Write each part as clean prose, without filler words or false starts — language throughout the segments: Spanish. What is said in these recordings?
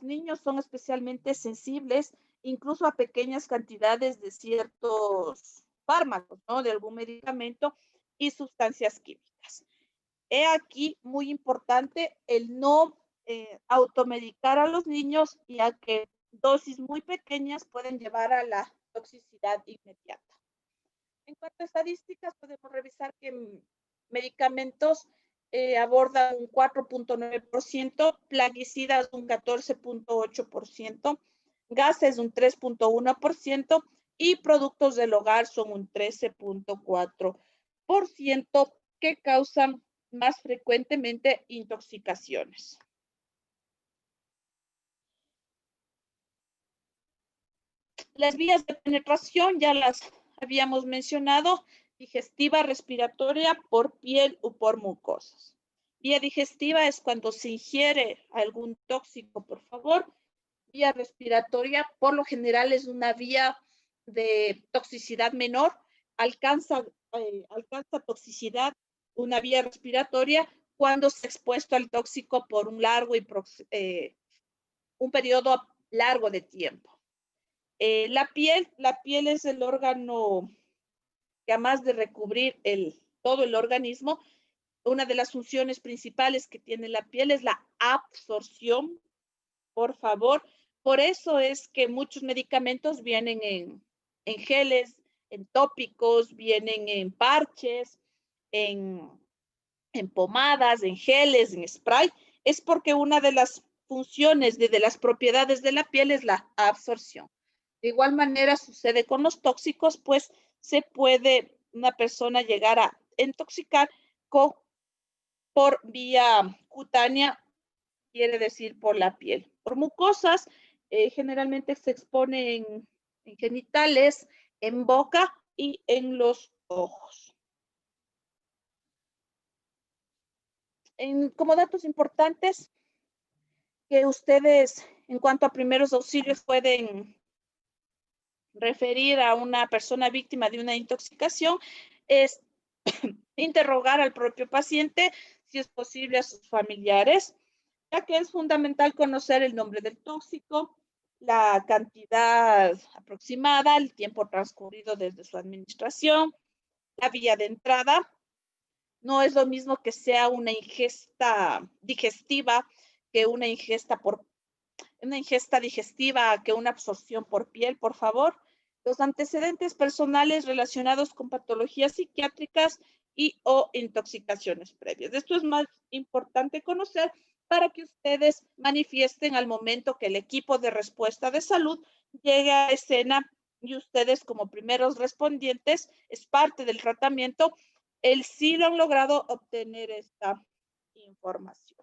niños son especialmente sensibles, incluso a pequeñas cantidades de ciertos fármacos, ¿no? De algún medicamento y sustancias químicas. He aquí muy importante el no automedicar a los niños, ya que dosis muy pequeñas pueden llevar a la toxicidad inmediata. En cuanto a estadísticas, podemos revisar que medicamentos abordan un 4.9%, plaguicidas un 14.8%, gases un 3.1% y productos del hogar son un 13.4% que causan más frecuentemente intoxicaciones. Las vías de penetración ya las habíamos mencionado: digestiva, respiratoria, por piel o por mucosas. Vía digestiva es cuando se ingiere algún tóxico, por favor. Vía respiratoria, por lo general, es una vía de toxicidad menor. Alcanza toxicidad una vía respiratoria cuando se ha expuesto al tóxico por un periodo largo de tiempo. La piel es el órgano que, además de recubrir todo el organismo, una de las funciones principales que tiene la piel es la absorción, por favor. Por eso es que muchos medicamentos vienen en geles, en tópicos, vienen en parches, en pomadas, en geles, en spray. Es porque una de las funciones, de las propiedades de la piel es la absorción. De igual manera sucede con los tóxicos, pues se puede una persona llegar a intoxicar por vía cutánea, quiere decir por la piel. Por mucosas, generalmente se expone en genitales, en boca y en los ojos. Como datos importantes que ustedes, en cuanto a primeros auxilios, pueden referir a una persona víctima de una intoxicación, es interrogar al propio paciente, si es posible a sus familiares, ya que es fundamental conocer el nombre del tóxico, la cantidad aproximada, el tiempo transcurrido desde su administración, la vía de entrada. No es lo mismo que sea una ingesta digestiva que una ingesta digestiva, que una absorción por piel, por favor. Los antecedentes personales relacionados con patologías psiquiátricas y o intoxicaciones previas. Esto es más importante conocer para que ustedes manifiesten al momento que el equipo de respuesta de salud llegue a escena, y ustedes, como primeros respondientes, es parte del tratamiento, sí lo han logrado obtener esta información.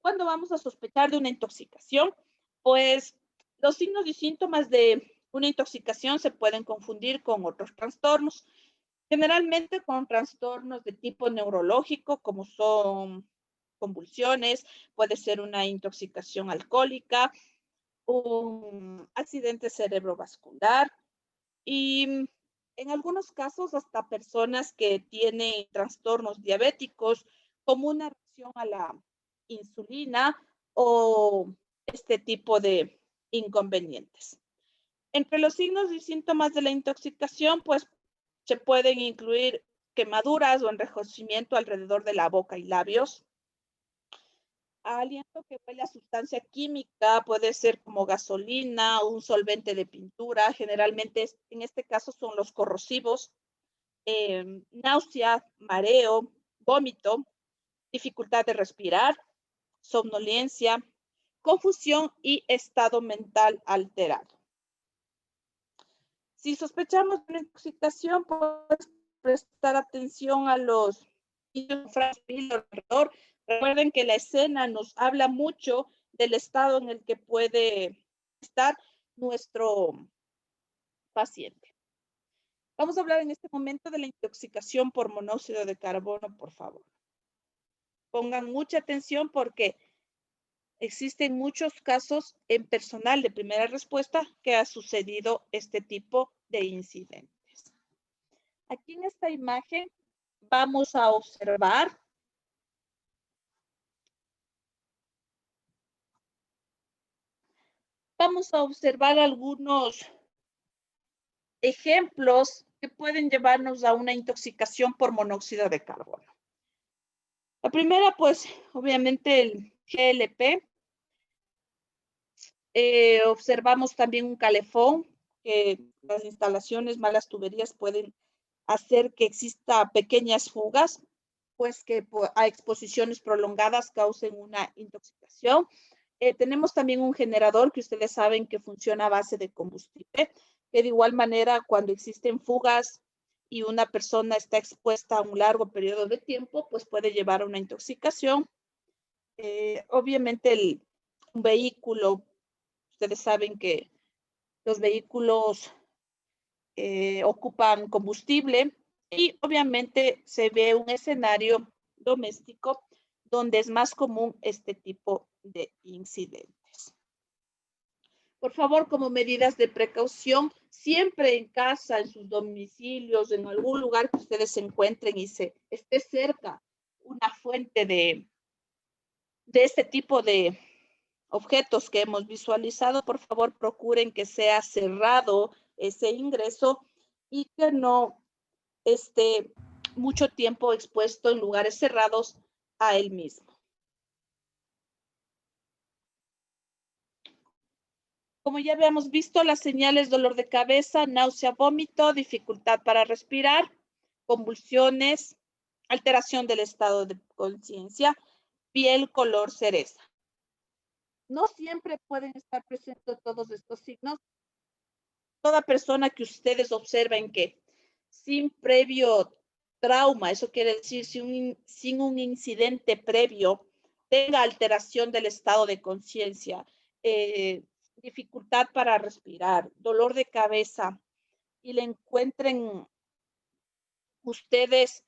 ¿Cuándo vamos a sospechar de una intoxicación? Pues los signos y síntomas de una intoxicación se pueden confundir con otros trastornos, generalmente con trastornos de tipo neurológico, como son convulsiones, puede ser una intoxicación alcohólica, un accidente cerebrovascular y en algunos casos hasta personas que tienen trastornos diabéticos, como una reacción a la insulina o este tipo de inconvenientes. Entre los signos y síntomas de la intoxicación, pues se pueden incluir quemaduras o enrojecimiento alrededor de la boca y labios, aliento que huele a sustancia química, puede ser como gasolina, un solvente de pintura, generalmente en este caso son los corrosivos, náusea, mareo, vómito, dificultad de respirar, somnolencia, confusión y estado mental alterado. Si sospechamos de una intoxicación, pues prestar atención a los alrededor. Recuerden que la escena nos habla mucho del estado en el que puede estar nuestro paciente. Vamos a hablar en este momento de la intoxicación por monóxido de carbono, por favor. Pongan mucha atención porque existen muchos casos en personal de primera respuesta que ha sucedido este tipo de incidentes. Aquí en esta imagen vamos a observar vamos a observar algunos ejemplos que pueden llevarnos a una intoxicación por monóxido de carbono. La primera, pues, obviamente el GLP. Observamos también un calefón, que las instalaciones, malas tuberías pueden hacer que exista pequeñas fugas, pues que a exposiciones prolongadas causen una intoxicación. Tenemos también un generador que ustedes saben que funciona a base de combustible, que de igual manera cuando existen fugas y una persona está expuesta a un largo periodo de tiempo, pues puede llevar a una intoxicación. Obviamente un vehículo, ustedes saben que los vehículos ocupan combustible y obviamente se ve un escenario doméstico donde es más común este tipo de incidentes. Por favor, como medidas de precaución, siempre en casa, en sus domicilios, en algún lugar que ustedes se encuentren y se esté cerca una fuente de este tipo de objetos que hemos visualizado, por favor, procuren que sea cerrado ese ingreso y que no esté mucho tiempo expuesto en lugares cerrados a él mismo. Como ya habíamos visto, las señales: dolor de cabeza, náusea, vómito, dificultad para respirar, convulsiones, alteración del estado de conciencia, piel color cereza. No siempre pueden estar presentes todos estos signos. Toda persona que ustedes observen que sin previo trauma, eso quiere decir sin un incidente previo, tenga alteración del estado de conciencia, dificultad para respirar, dolor de cabeza, y le encuentren ustedes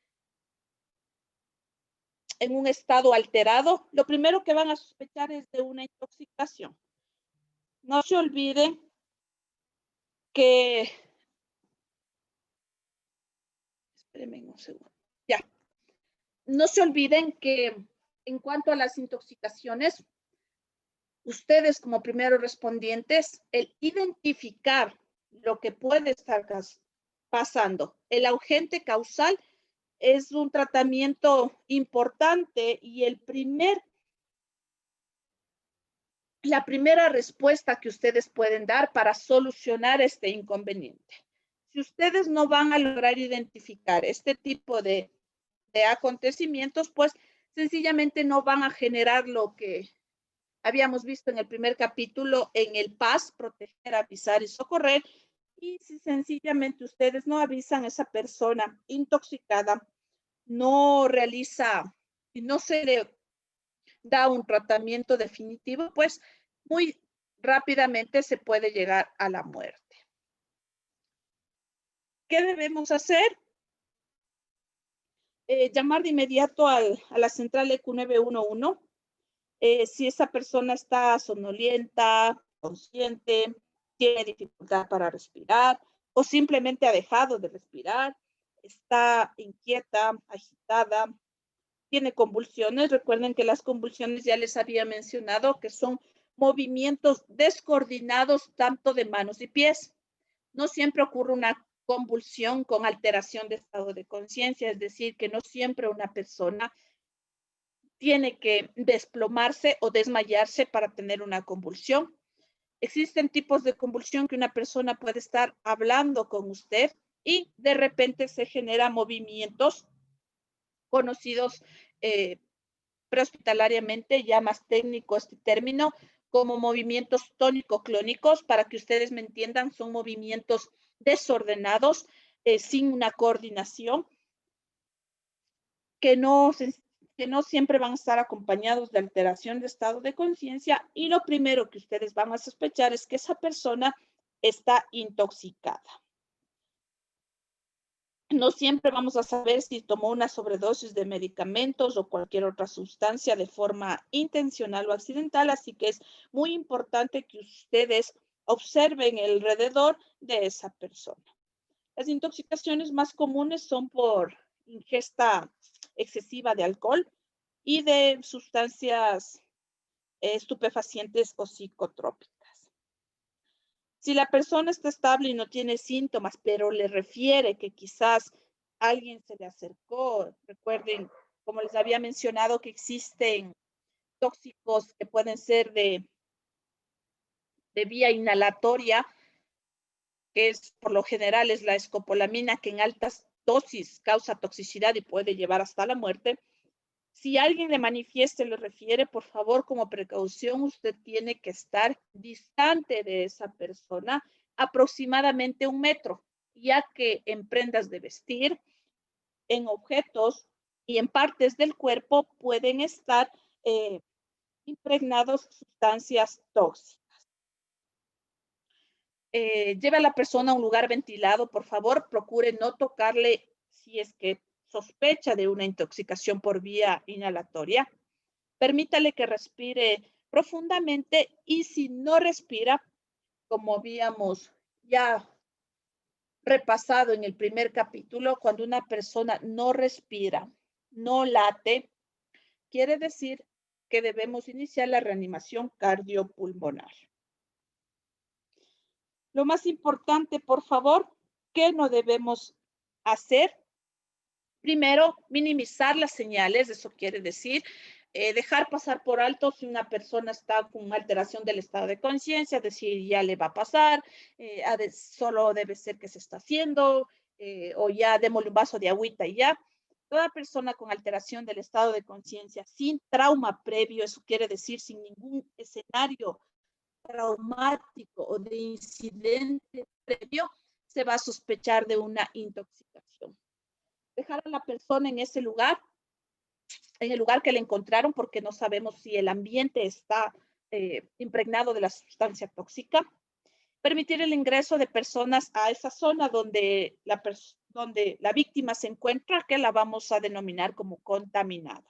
en un estado alterado, lo primero que van a sospechar es de una intoxicación. No se olviden que, espérenme un segundo, ya, no se olviden que en cuanto a las intoxicaciones, ustedes como primeros respondientes, el identificar lo que puede estar pasando, el agente causal, es un tratamiento importante y la primera respuesta que ustedes pueden dar para solucionar este inconveniente. Si ustedes no van a lograr identificar este tipo de acontecimientos, pues sencillamente no van a generar lo que habíamos visto en el primer capítulo en el PAS, proteger, avisar y socorrer. Y si sencillamente ustedes no avisan a esa persona intoxicada, no realiza y no se le da un tratamiento definitivo, pues muy rápidamente se puede llegar a la muerte. ¿Qué debemos hacer? Llamar de inmediato a la central EQ 911. Si esa persona está somnolienta, consciente, tiene dificultad para respirar o simplemente ha dejado de respirar, está inquieta, agitada, tiene convulsiones. Recuerden que las convulsiones ya les había mencionado que son movimientos descoordinados tanto de manos y pies. No siempre ocurre una convulsión con alteración de estado de conciencia, es decir, que no siempre una persona tiene que desplomarse o desmayarse para tener una convulsión. Existen tipos de convulsión que una persona puede estar hablando con usted y de repente se generan movimientos conocidos prehospitalariamente, ya más técnico este término, como movimientos tónico-clónicos. Para que ustedes me entiendan, son movimientos desordenados, sin una coordinación, que no siempre van a estar acompañados de alteración de estado de conciencia, y lo primero que ustedes van a sospechar es que esa persona está intoxicada. No siempre vamos a saber si tomó una sobredosis de medicamentos o cualquier otra sustancia de forma intencional o accidental, así que es muy importante que ustedes observen el alrededor de esa persona. Las intoxicaciones más comunes son por ingesta excesiva de alcohol y de sustancias estupefacientes o psicotrópicas. Si la persona está estable y no tiene síntomas, pero le refiere que quizás alguien se le acercó, recuerden, como les había mencionado, que existen tóxicos que pueden ser de vía inhalatoria, que es por lo general es la escopolamina, que en altas dosis causa toxicidad y puede llevar hasta la muerte. Si alguien le manifiesta y le refiere, por favor, como precaución, usted tiene que estar distante de esa persona aproximadamente 1 metro, ya que en prendas de vestir, en objetos y en partes del cuerpo pueden estar impregnados sustancias tóxicas. Lleve a la persona a un lugar ventilado, por favor, procure no tocarle si es que sospecha de una intoxicación por vía inhalatoria. Permítale que respire profundamente y si no respira, como habíamos ya repasado en el primer capítulo, cuando una persona no respira, no late, quiere decir que debemos iniciar la reanimación cardiopulmonar. Lo más importante, por favor, ¿qué no debemos hacer? Primero, minimizar las señales, eso quiere decir dejar pasar por alto si una persona está con alteración del estado de conciencia, decir ya le va a pasar, solo debe ser que se está haciendo, o ya démosle un vaso de agüita y ya. Toda persona con alteración del estado de conciencia sin trauma previo, eso quiere decir sin ningún escenario traumático o de incidente previo, se va a sospechar de una intoxicación. Dejar a la persona en ese lugar, en el lugar que le encontraron, porque no sabemos si el ambiente está impregnado de la sustancia tóxica. Permitir el ingreso de personas a esa zona donde la víctima se encuentra, que la vamos a denominar como contaminada.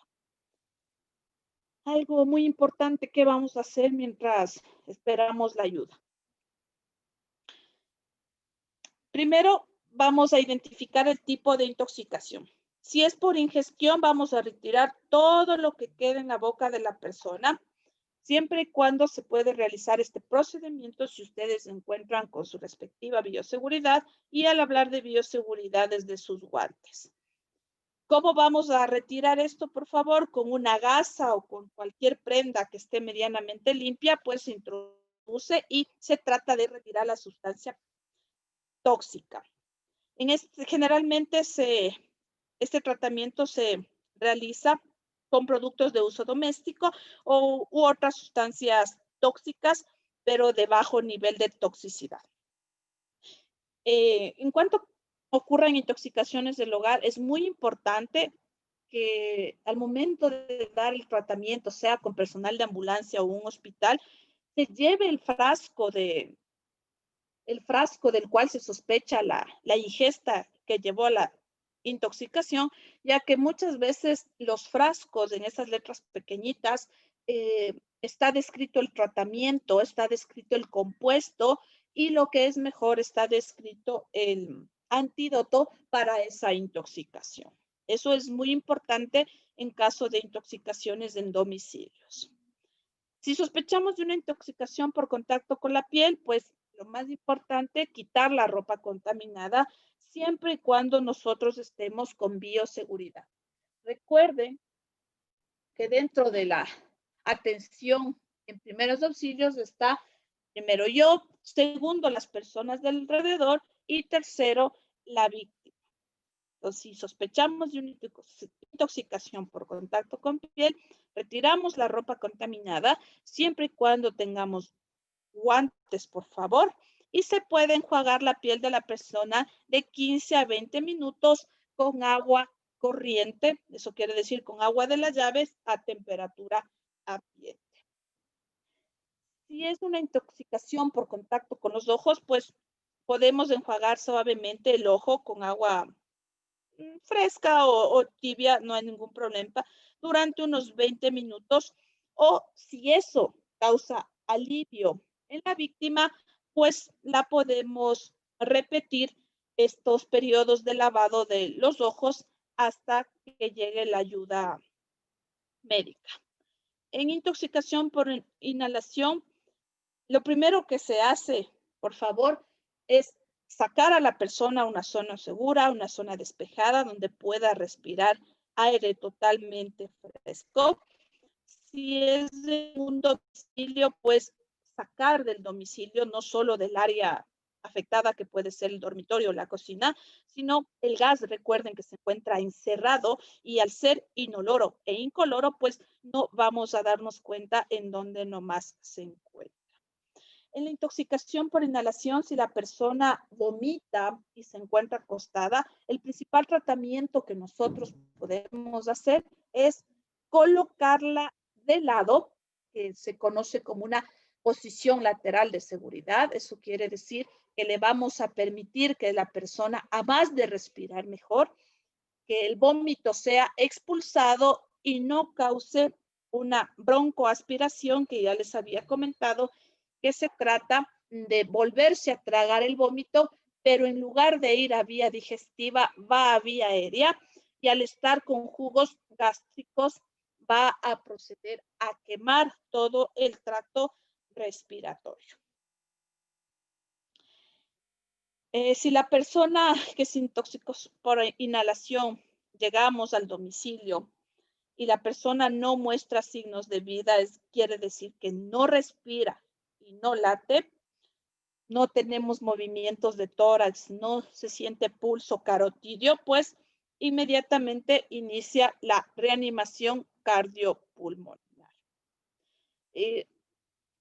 Algo muy importante que vamos a hacer mientras esperamos la ayuda. Primero, vamos a identificar el tipo de intoxicación. Si es por ingestión, vamos a retirar todo lo que quede en la boca de la persona, siempre y cuando se puede realizar este procedimiento si ustedes se encuentran con su respectiva bioseguridad y al hablar de bioseguridad desde sus guantes. ¿Cómo vamos a retirar esto, por favor? Con una gasa o con cualquier prenda que esté medianamente limpia, pues se introduce y se trata de retirar la sustancia tóxica. Generalmente este tratamiento se realiza con productos de uso doméstico u otras sustancias tóxicas, pero de bajo nivel de toxicidad. En cuanto ocurran intoxicaciones del hogar, es muy importante que al momento de dar el tratamiento, sea con personal de ambulancia o un hospital, se lleve el frasco del cual se sospecha la ingesta que llevó a la intoxicación, ya que muchas veces los frascos en esas letras pequeñitas está descrito el tratamiento, está descrito el compuesto y lo que es mejor, está descrito el antídoto para esa intoxicación. Eso es muy importante en caso de intoxicaciones en domicilios. Si sospechamos de una intoxicación por contacto con la piel, pues lo más importante, quitar la ropa contaminada siempre y cuando nosotros estemos con bioseguridad. Recuerden que dentro de la atención en primeros auxilios está primero yo, segundo las personas del alrededor y tercero la víctima. Entonces, si sospechamos de una intoxicación por contacto con piel, retiramos la ropa contaminada siempre y cuando tengamos guantes, por favor, y se puede enjuagar la piel de la persona de 15 a 20 minutos con agua corriente, eso quiere decir con agua de las llaves a temperatura ambiente. Si es una intoxicación por contacto con los ojos, pues podemos enjuagar suavemente el ojo con agua fresca o tibia, no hay ningún problema, durante unos 20 minutos. O si eso causa alivio en la víctima, pues la podemos repetir estos periodos de lavado de los ojos hasta que llegue la ayuda médica. En intoxicación por inhalación, lo primero que se hace por favor, es sacar a la persona a una zona segura, una zona despejada, donde pueda respirar aire totalmente fresco. Si es de un domicilio, pues sacar del domicilio, no solo del área afectada, que puede ser el dormitorio o la cocina, sino el gas. Recuerden que se encuentra encerrado y al ser inoloro e incoloro, pues no vamos a darnos cuenta en dónde nomás se encuentra. En la intoxicación por inhalación, si la persona vomita y se encuentra acostada, el principal tratamiento que nosotros podemos hacer es colocarla de lado, que se conoce como una posición lateral de seguridad. Eso quiere decir que le vamos a permitir que la persona, además de respirar mejor, que el vómito sea expulsado y no cause una broncoaspiración, que ya les había comentado, que se trata de volverse a tragar el vómito, pero en lugar de ir a vía digestiva, va a vía aérea, y al estar con jugos gástricos va a proceder a quemar todo el tracto respiratorio. Si la persona que se intoxicó por inhalación, llegamos al domicilio y la persona no muestra signos de vida, quiere decir que no respira y no late, no tenemos movimientos de tórax, no se siente pulso carotidio, pues inmediatamente inicia la reanimación cardiopulmonar.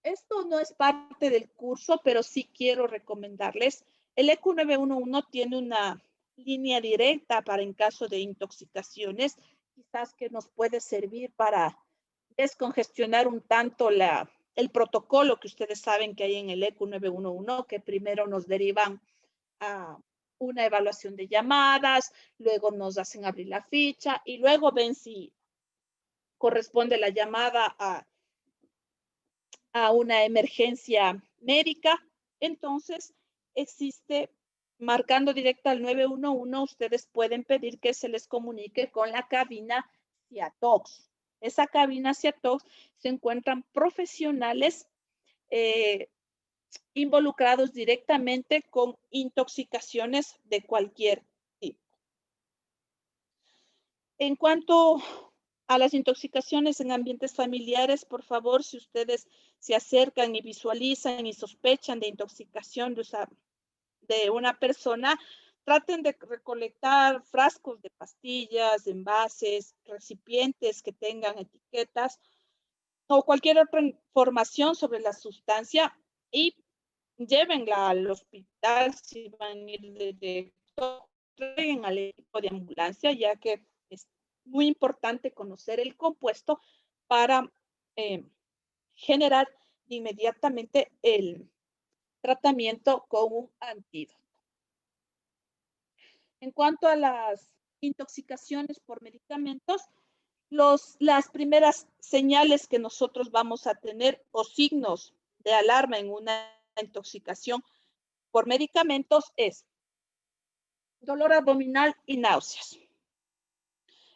Esto no es parte del curso, pero sí quiero recomendarles. El ECU 911 tiene una línea directa para en caso de intoxicaciones, quizás que nos puede servir para descongestionar un tanto el protocolo que ustedes saben que hay en el ECU 911, que primero nos derivan a una evaluación de llamadas, luego nos hacen abrir la ficha y luego ven si corresponde la llamada a una emergencia médica. Entonces, existe, marcando directo al 911, ustedes pueden pedir que se les comunique con la cabina CIATOX. Esa cabina CIATOX se encuentran profesionales involucrados directamente con intoxicaciones de cualquier tipo. En cuanto a las intoxicaciones en ambientes familiares, por favor, si ustedes se acercan y visualizan y sospechan de intoxicación de una persona, traten de recolectar frascos de pastillas, envases, recipientes que tengan etiquetas o cualquier otra información sobre la sustancia y llévenla al hospital. Si van a ir directo, traigan al equipo de ambulancia, ya que es muy importante conocer el compuesto para generar inmediatamente el tratamiento con un antídoto. En cuanto a las intoxicaciones por medicamentos, las primeras señales que nosotros vamos a tener o signos de alarma en una intoxicación por medicamentos es dolor abdominal y náuseas.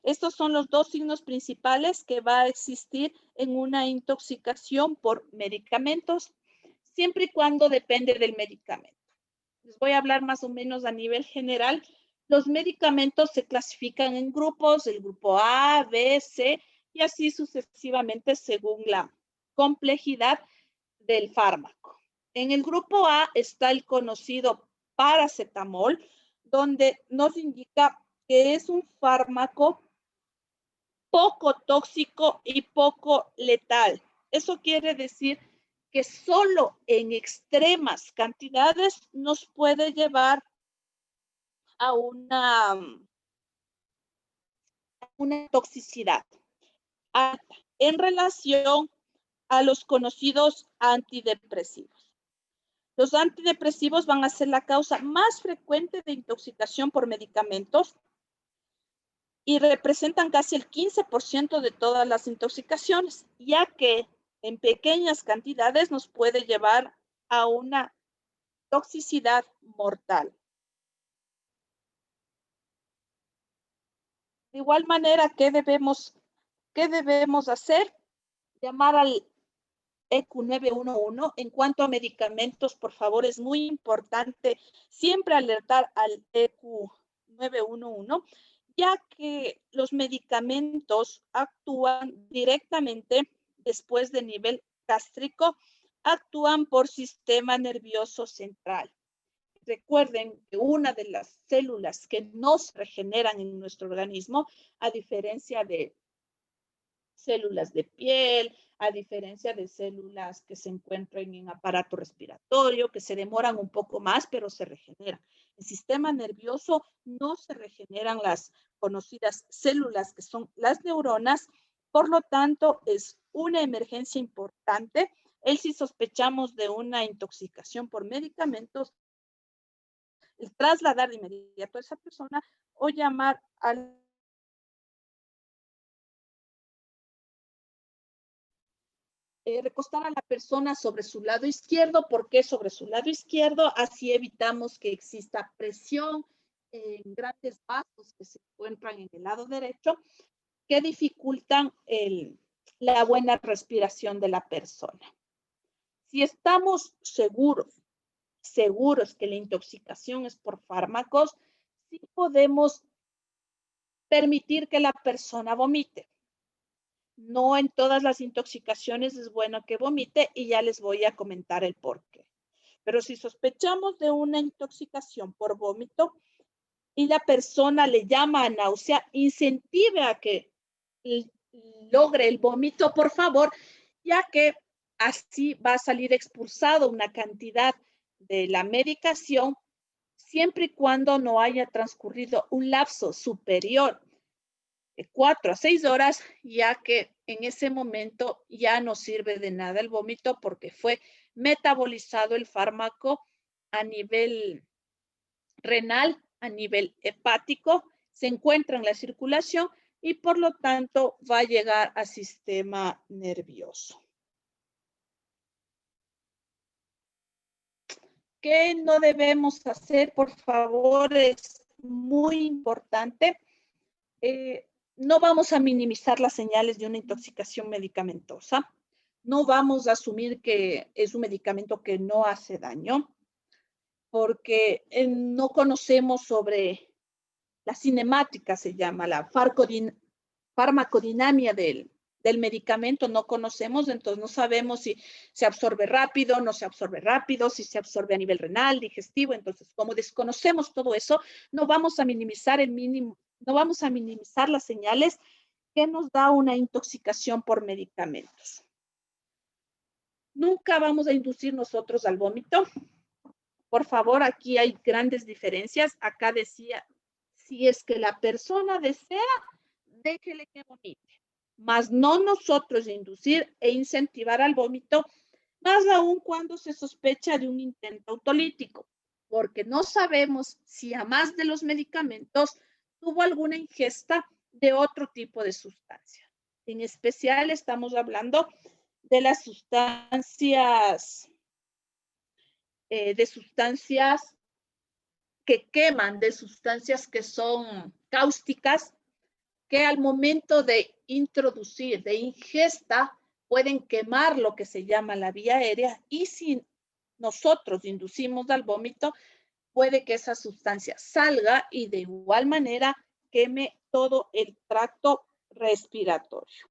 Estos son los dos signos principales que va a existir en una intoxicación por medicamentos, siempre y cuando depende del medicamento. Les voy a hablar más o menos a nivel general. Los medicamentos se clasifican en grupos, el grupo A, B, C y así sucesivamente según la complejidad del fármaco. En el grupo A está el conocido paracetamol, donde nos indica que es un fármaco poco tóxico y poco letal. Eso quiere decir que solo en extremas cantidades nos puede llevar a una toxicidad alta en relación a los conocidos antidepresivos. Los antidepresivos van a ser la causa más frecuente de intoxicación por medicamentos y representan casi el 15% de todas las intoxicaciones, ya que en pequeñas cantidades nos puede llevar a una toxicidad mortal. De igual manera, ¿qué debemos hacer? Llamar al EQ911. En cuanto a medicamentos, por favor, es muy importante siempre alertar al EQ911, ya que los medicamentos actúan directamente después de nivel gástrico, actúan por sistema nervioso central. Recuerden que una de las células que no se regeneran en nuestro organismo, a diferencia de células de piel, a diferencia de células que se encuentran en aparato respiratorio, que se demoran un poco más, pero se regeneran. El sistema nervioso no se regeneran las conocidas células que son las neuronas, por lo tanto es una emergencia importante. Si sospechamos de una intoxicación por medicamentos, el trasladar de inmediato a esa persona o llamar al recostar a la persona sobre su lado izquierdo. ¿Por qué sobre su lado izquierdo? Así evitamos que exista presión en grandes vasos que se encuentran en el lado derecho, que dificultan la buena respiración de la persona. Si estamos seguros que la intoxicación es por fármacos, sí podemos permitir que la persona vomite. No en todas las intoxicaciones es bueno que vomite y ya les voy a comentar el por qué. Pero si sospechamos de una intoxicación por vómito y la persona le llama a náusea, incentive a que logre el vómito, por favor, ya que así va a salir expulsado una cantidad de la medicación siempre y cuando no haya transcurrido un lapso superior de 4 a 6 horas, ya que en ese momento ya no sirve de nada el vómito porque fue metabolizado el fármaco a nivel renal, a nivel hepático, se encuentra en la circulación y por lo tanto va a llegar al sistema nervioso. ¿Qué no debemos hacer? Por favor, es muy importante. No vamos a minimizar las señales de una intoxicación medicamentosa. No vamos a asumir que es un medicamento que no hace daño, porque no conocemos sobre la cinemática, se llama la farmacodinamia del medicamento, no conocemos, entonces no sabemos si se absorbe rápido, no se absorbe rápido, si se absorbe a nivel renal, digestivo. Entonces, como desconocemos todo eso, no vamos a minimizar no vamos a minimizar las señales que nos da una intoxicación por medicamentos. Nunca vamos a inducir nosotros al vómito. Por favor, aquí hay grandes diferencias. Acá decía, si es que la persona desea, déjele que vomite, mas no nosotros inducir e incentivar al vómito, más aún cuando se sospecha de un intento autolítico, porque no sabemos si además de los medicamentos tuvo alguna ingesta de otro tipo de sustancia. En especial estamos hablando de las sustancias que queman, de sustancias que son cáusticas, que al momento de introducir, de ingesta, pueden quemar lo que se llama la vía aérea, y si nosotros inducimos al vómito, puede que esa sustancia salga y de igual manera queme todo el tracto respiratorio.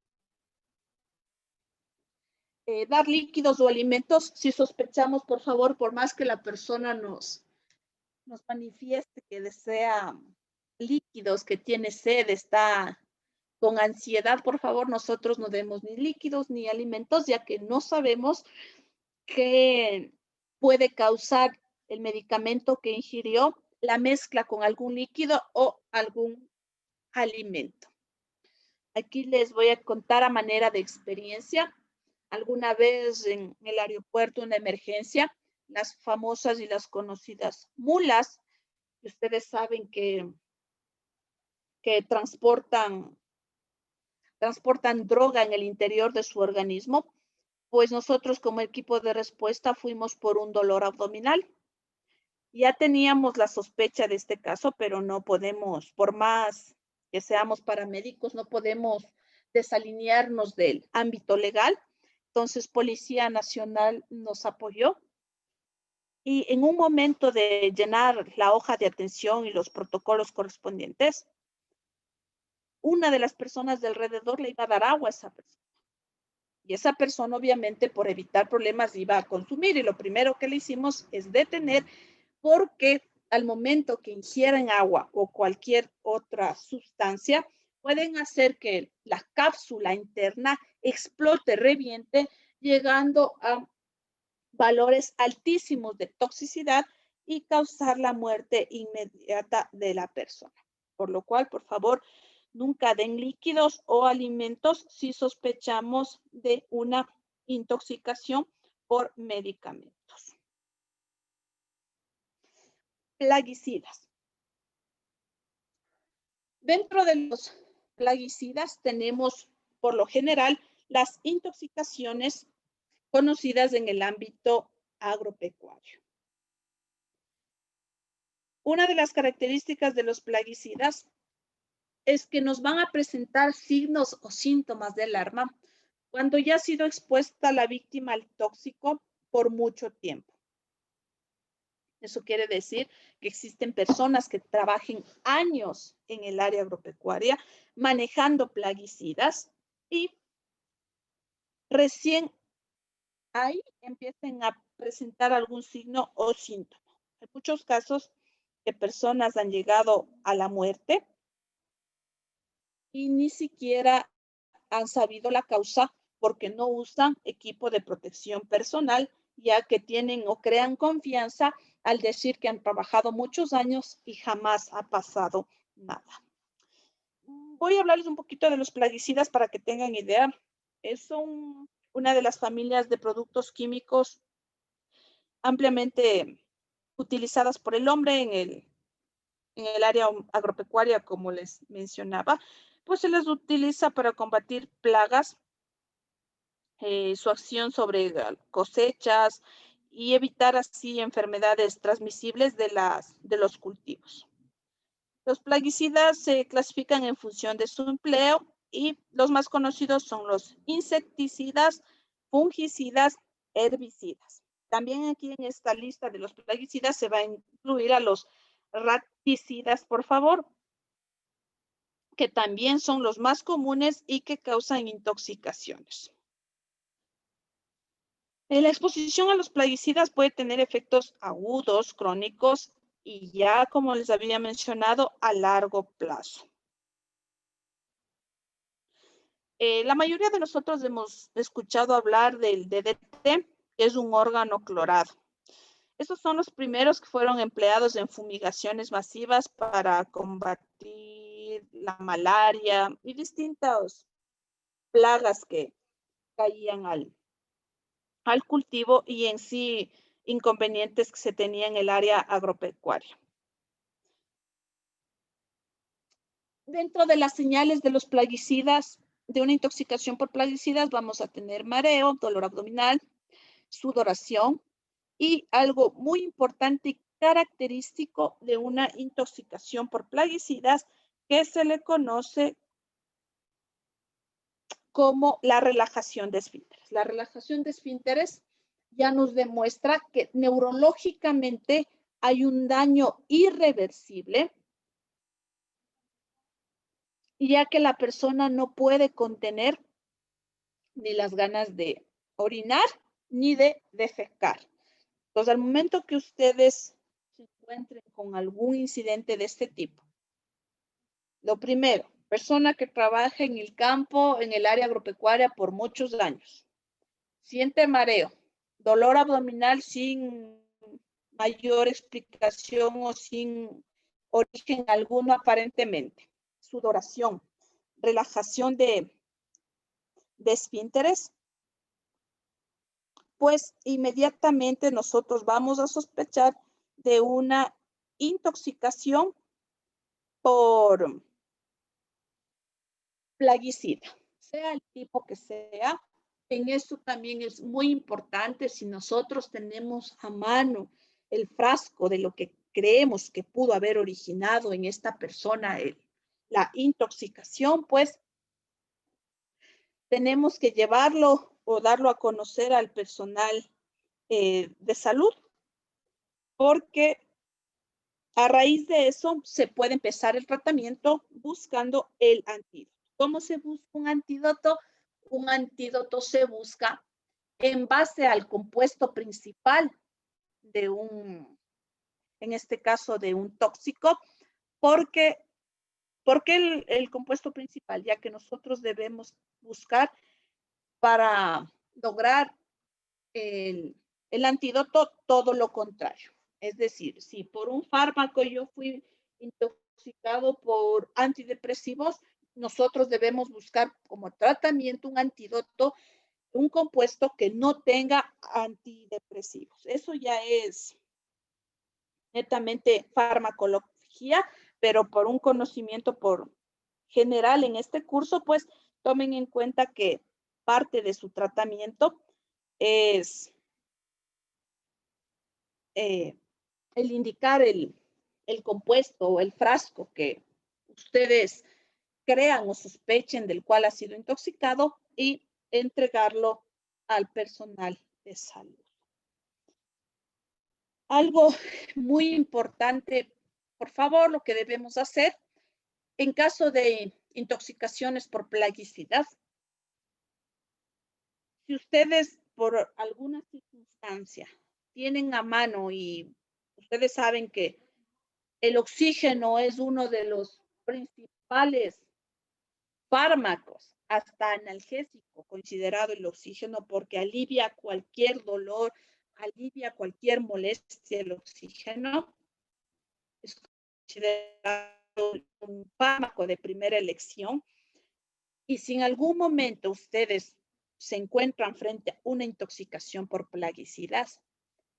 Dar líquidos o alimentos, si sospechamos, por favor, por más que la persona nos manifieste que desea líquidos, que tiene sed, está con ansiedad, por favor, nosotros no demos ni líquidos ni alimentos, ya que no sabemos qué puede causar el medicamento que ingirió, la mezcla con algún líquido o algún alimento. Aquí les voy a contar a manera de experiencia. Alguna vez en el aeropuerto, una emergencia, las famosas y las conocidas mulas, que ustedes saben que transportan droga en el interior de su organismo, pues nosotros como equipo de respuesta fuimos por un dolor abdominal. Ya teníamos la sospecha de este caso, pero no podemos, por más que seamos paramédicos, no podemos desalinearnos del ámbito legal. Entonces, Policía Nacional nos apoyó y en un momento de llenar la hoja de atención y los protocolos correspondientes, una de las personas de alrededor le iba a dar agua a esa persona. Y esa persona, obviamente, por evitar problemas, iba a consumir. Y lo primero que le hicimos es detener, porque al momento que ingieran agua o cualquier otra sustancia, pueden hacer que la cápsula interna explote, reviente, llegando a valores altísimos de toxicidad y causar la muerte inmediata de la persona. Por lo cual, por favor, nunca den líquidos o alimentos si sospechamos de una intoxicación por medicamentos. Plaguicidas. Dentro de los plaguicidas tenemos, por lo general, las intoxicaciones conocidas en el ámbito agropecuario. Una de las características de los plaguicidas es que nos van a presentar signos o síntomas de alarma cuando ya ha sido expuesta la víctima al tóxico por mucho tiempo. Eso quiere decir que existen personas que trabajen años en el área agropecuaria manejando plaguicidas y recién ahí empiecen a presentar algún signo o síntoma. En muchos casos que personas han llegado a la muerte y ni siquiera han sabido la causa porque no usan equipo de protección personal, ya que tienen o crean confianza al decir que han trabajado muchos años y jamás ha pasado nada. Voy a hablarles un poquito de los plaguicidas para que tengan idea. Son una de las familias de productos químicos ampliamente utilizadas por el hombre en el área agropecuaria, como les mencionaba. Pues se les utiliza para combatir plagas, su acción sobre cosechas y evitar así enfermedades transmisibles de los cultivos. Los plaguicidas se clasifican en función de su empleo y los más conocidos son los insecticidas, fungicidas, herbicidas. También aquí en esta lista de los plaguicidas se va a incluir a los raticidas, por favor, que también son los más comunes y que causan intoxicaciones. La exposición a los plaguicidas puede tener efectos agudos, crónicos y ya, como les había mencionado, a largo plazo. La mayoría de nosotros hemos escuchado hablar del DDT, que es un órgano clorado. Estos son los primeros que fueron empleados en fumigaciones masivas para combatir la malaria y distintas plagas que caían al cultivo y en sí inconvenientes que se tenían en el área agropecuaria. Dentro de las señales de los plaguicidas, de una intoxicación por plaguicidas, vamos a tener mareo, dolor abdominal, sudoración y algo muy importante y característico de una intoxicación por plaguicidas que se le conoce como la relajación de esfínteres. La relajación de esfínteres ya nos demuestra que neurológicamente hay un daño irreversible, ya que la persona no puede contener ni las ganas de orinar ni de defecar. Entonces, al momento que ustedes se encuentren con algún incidente de este tipo, lo primero, persona que trabaja en el campo, en el área agropecuaria por muchos años, siente mareo, dolor abdominal sin mayor explicación o sin origen alguno aparentemente, sudoración, relajación de esfínteres, pues inmediatamente nosotros vamos a sospechar de una intoxicación por plaguicida, sea el tipo que sea. En eso también es muy importante si nosotros tenemos a mano el frasco de lo que creemos que pudo haber originado en esta persona la intoxicación, pues tenemos que llevarlo o darlo a conocer al personal de salud, porque a raíz de eso se puede empezar el tratamiento buscando el antídoto. ¿Cómo se busca un antídoto? Un antídoto se busca en base al compuesto principal de en este caso de un tóxico, porque el compuesto principal, ya que nosotros debemos buscar para lograr el antídoto todo lo contrario. Es decir, si por un fármaco yo fui intoxicado por antidepresivos, nosotros debemos buscar como tratamiento un antídoto, un compuesto que no tenga antidepresivos. Eso ya es netamente farmacología, pero por un conocimiento por general en este curso, pues tomen en cuenta que parte de su tratamiento es el indicar el compuesto o el frasco que ustedes crean o sospechen del cual ha sido intoxicado y entregarlo al personal de salud. Algo muy importante, por favor, lo que debemos hacer en caso de intoxicaciones por plaguicidas, si ustedes por alguna circunstancia tienen a mano y ustedes saben que el oxígeno es uno de los principales fármacos, hasta analgésico considerado el oxígeno, porque alivia cualquier dolor, alivia cualquier molestia el oxígeno. Es considerado un fármaco de primera elección. Y si en algún momento ustedes se encuentran frente a una intoxicación por plaguicidas,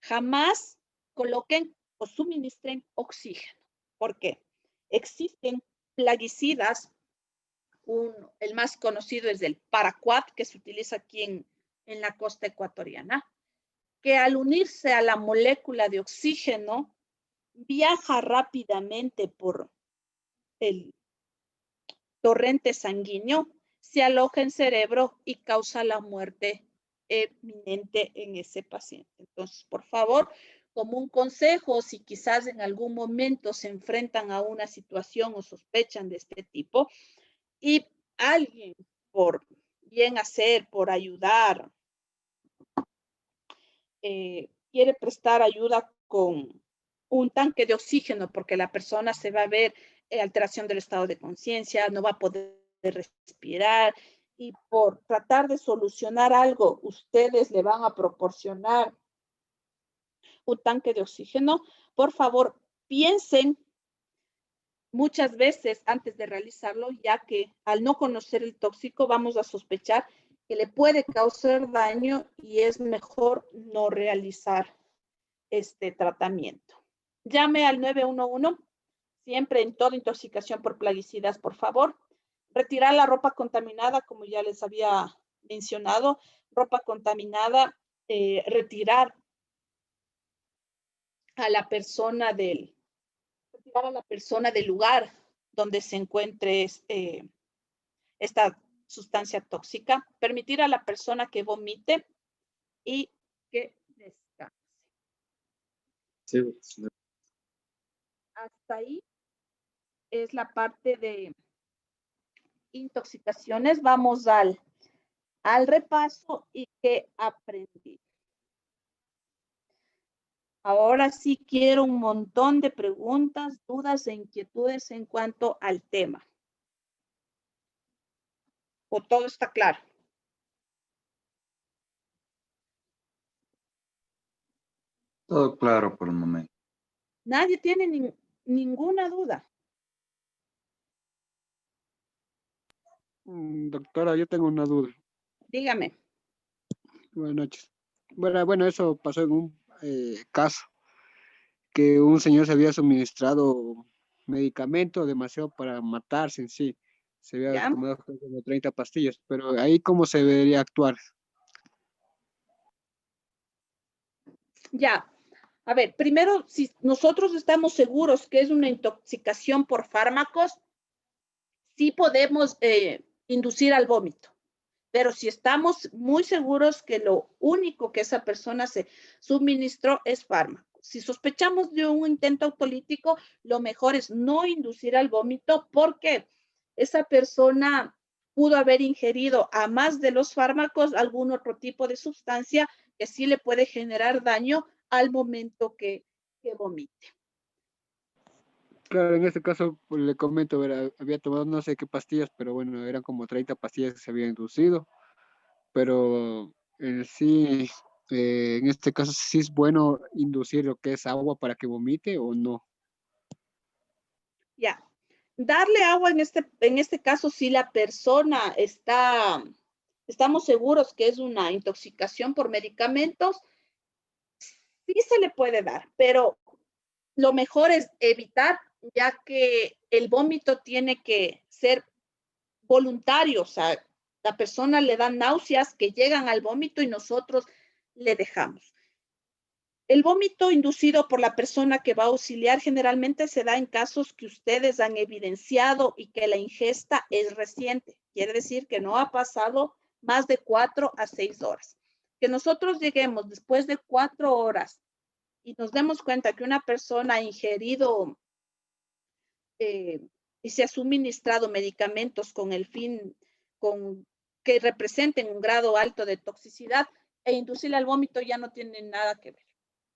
jamás coloquen o suministren oxígeno. ¿Por qué? Existen plaguicidas, el más conocido es el paraquat, que se utiliza aquí en la costa ecuatoriana, que al unirse a la molécula de oxígeno, viaja rápidamente por el torrente sanguíneo, se aloja en cerebro y causa la muerte eminente en ese paciente. Entonces, por favor, como un consejo, si quizás en algún momento se enfrentan a una situación o sospechan de este tipo y alguien por bien hacer, por ayudar, quiere prestar ayuda con un tanque de oxígeno porque la persona se va a ver alteración del estado de conciencia, no va a poder respirar y por tratar de solucionar algo, ustedes le van a proporcionar un tanque de oxígeno, por favor, piensen muchas veces antes de realizarlo, ya que al no conocer el tóxico vamos a sospechar que le puede causar daño y es mejor no realizar este tratamiento. Llame al 911, siempre en toda intoxicación por plaguicidas, por favor. Retirar la ropa contaminada, como ya les había mencionado, ropa contaminada, retirar a la persona del lugar donde se encuentre esta sustancia tóxica, permitir a la persona que vomite y que descanse. Sí. Hasta ahí es la parte de intoxicaciones. Vamos al repaso y qué aprendí. Ahora sí quiero un montón de preguntas, dudas e inquietudes en cuanto al tema. ¿O todo está claro? Todo claro por el momento. Nadie tiene ninguna duda. Doctora, yo tengo una duda. Dígame. Buenas noches. Bueno, eso pasó en un caso que un señor se había suministrado medicamento demasiado para matarse en sí. Se había ¿Ya? tomado como 30 pastillas, pero ahí cómo se debería actuar. Ya. A ver, primero, si nosotros estamos seguros que es una intoxicación por fármacos, sí podemos inducir al vómito. Pero si estamos muy seguros que lo único que esa persona se suministró es fármaco. Si sospechamos de un intento autolítico, lo mejor es no inducir al vómito porque esa persona pudo haber ingerido, a más de los fármacos, algún otro tipo de sustancia que sí le puede generar daño al momento que vomite. Claro, en este caso pues, le comento, había tomado no sé qué pastillas, pero bueno, eran como 30 pastillas que se habían inducido, pero en sí, en este caso sí es bueno inducir lo que es agua para que vomite o no. Ya. Darle agua en este caso, si la persona estamos seguros que es una intoxicación por medicamentos, sí se le puede dar, pero lo mejor es evitar, ya que el vómito tiene que ser voluntario, o sea, la persona le da náuseas que llegan al vómito y nosotros le dejamos. El vómito inducido por la persona que va a auxiliar generalmente se da en casos que ustedes han evidenciado y que la ingesta es reciente. Quiere decir que no ha pasado más de 4 a 6 horas. Que nosotros lleguemos después de 4 horas y nos demos cuenta que una persona ha ingerido y se ha suministrado medicamentos con el fin que representen un grado alto de toxicidad e inducirle al vómito ya no tiene nada que ver.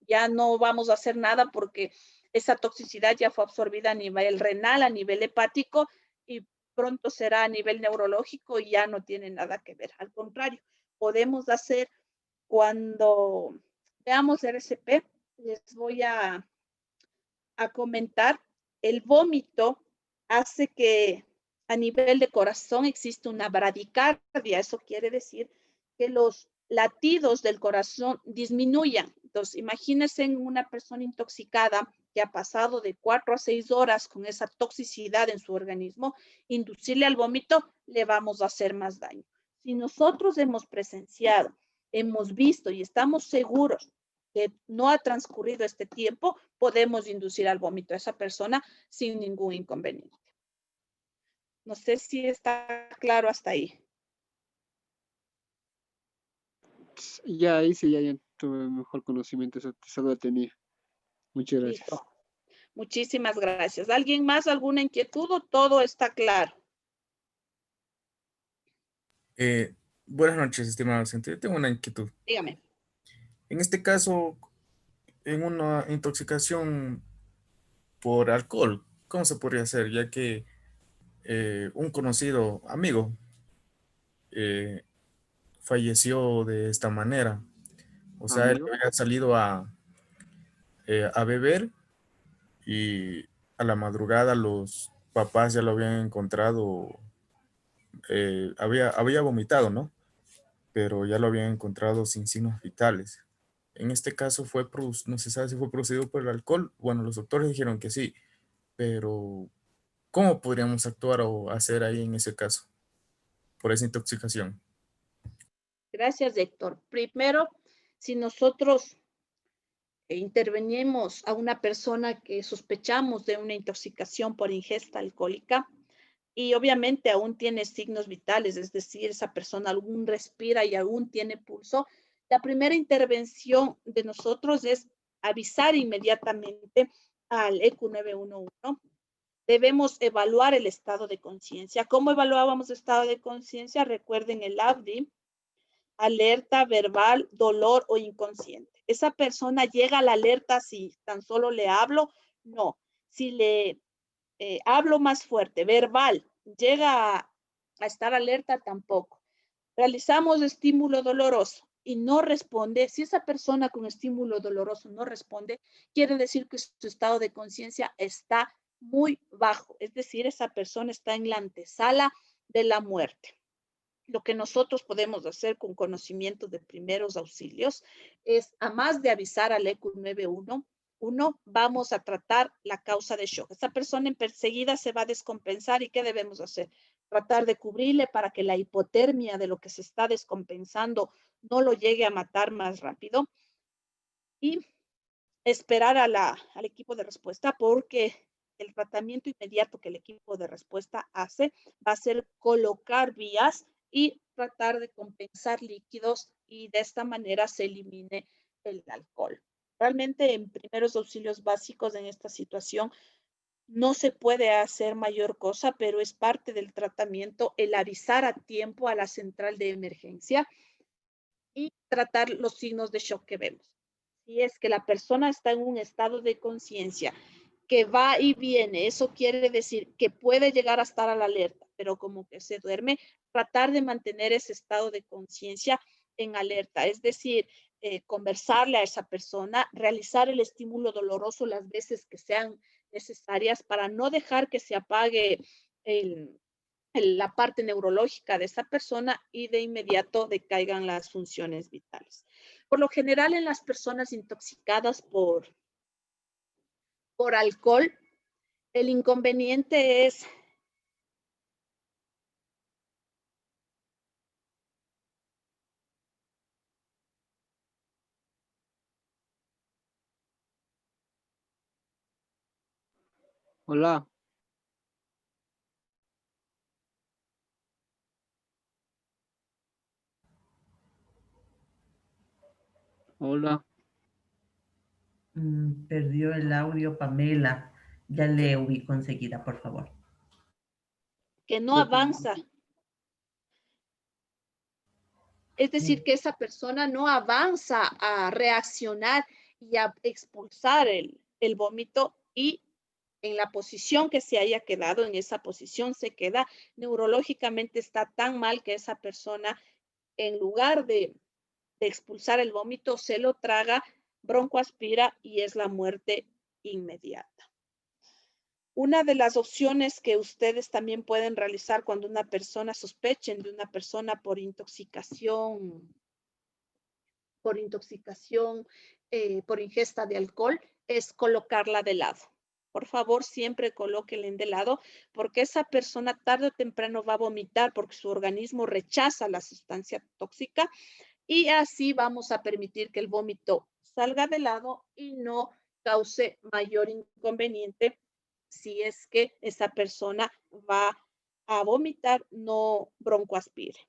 Ya no vamos a hacer nada porque esa toxicidad ya fue absorbida a nivel renal, a nivel hepático y pronto será a nivel neurológico y ya no tiene nada que ver. Al contrario, podemos hacer cuando veamos RCP, les voy a comentar, el vómito hace que a nivel de corazón existe una bradicardia. Eso quiere decir que los latidos del corazón disminuyan. Entonces, imagínense en una persona intoxicada que ha pasado de 4 a 6 horas con esa toxicidad en su organismo, inducirle al vómito, le vamos a hacer más daño. Si nosotros hemos presenciado, hemos visto y estamos seguros que no ha transcurrido este tiempo, podemos inducir al vómito a esa persona sin ningún inconveniente. No sé si está claro hasta ahí. Ya ahí sí, ya tuve mejor conocimiento, eso lo tenía. Muchas gracias. Listo. Muchísimas gracias. ¿Alguien más, alguna inquietud o todo está claro? Buenas noches, estimado docente. Yo tengo una inquietud. Dígame. En este caso, en una intoxicación por alcohol, ¿cómo se podría hacer? Ya que un conocido amigo eh, falleció de esta manera. O sea, él Amigo. había salido a beber y a la madrugada los papás ya lo habían encontrado, había vomitado, ¿no? Pero ya lo habían encontrado sin signos vitales. En este caso no se sabe si fue producido por el alcohol. Bueno, los doctores dijeron que sí, pero ¿cómo podríamos actuar o hacer ahí en ese caso por esa intoxicación? Gracias, Héctor. Primero, si nosotros intervenimos a una persona que sospechamos de una intoxicación por ingesta alcohólica y obviamente aún tiene signos vitales, es decir, esa persona aún respira y aún tiene pulso, la primera intervención de nosotros es avisar inmediatamente al ECU 911. Debemos evaluar el estado de conciencia. ¿Cómo evaluábamos el estado de conciencia? Recuerden el ABDI, alerta, verbal, dolor o inconsciente. Esa persona llega a la alerta si tan solo le hablo, no. Si le hablo más fuerte, verbal, llega a estar alerta tampoco. Realizamos estímulo doloroso y no responde. Si esa persona con estímulo doloroso no responde, quiere decir que su estado de conciencia está muy bajo, es decir, esa persona está en la antesala de la muerte. Lo que nosotros podemos hacer con conocimiento de primeros auxilios es, a más de avisar al ECU 911, vamos a tratar la causa de shock. Esta persona enseguida se va a descompensar y ¿qué debemos hacer? Tratar de cubrirle para que la hipotermia de lo que se está descompensando no lo llegue a matar más rápido y esperar al equipo de respuesta porque el tratamiento inmediato que el equipo de respuesta hace va a ser colocar vías y tratar de compensar líquidos y de esta manera se elimine el alcohol. Realmente en primeros auxilios básicos en esta situación no se puede hacer mayor cosa, pero es parte del tratamiento el avisar a tiempo a la central de emergencia y tratar los signos de shock que vemos. Si es que la persona está en un estado de conciencia que va y viene, eso quiere decir que puede llegar a estar a la alerta, pero como que se duerme, tratar de mantener ese estado de conciencia en alerta, es decir, conversarle a esa persona, realizar el estímulo doloroso las veces que sean necesarias para no dejar que se apague la parte neurológica de esa persona y de inmediato decaigan las funciones vitales. Por lo general, en las personas intoxicadas por alcohol, el inconveniente es Hola. Hola. Perdió el audio, Pamela. Ya le ubico enseguida, por favor. que no avanza. Es decir, que esa persona no avanza a reaccionar y a expulsar el vómito y en la posición que se haya quedado, en esa posición se queda, neurológicamente está tan mal que esa persona, en lugar de expulsar el vómito, se lo traga, broncoaspira y es la muerte inmediata. Una de las opciones que ustedes también pueden realizar cuando una persona sospechen de una persona por intoxicación, por ingesta de alcohol, es colocarla de lado. Por favor, siempre colóquenla de lado, porque esa persona tarde o temprano va a vomitar porque su organismo rechaza la sustancia tóxica y así vamos a permitir que el vómito salga de lado y no cause mayor inconveniente si es que esa persona va a vomitar, no broncoaspire.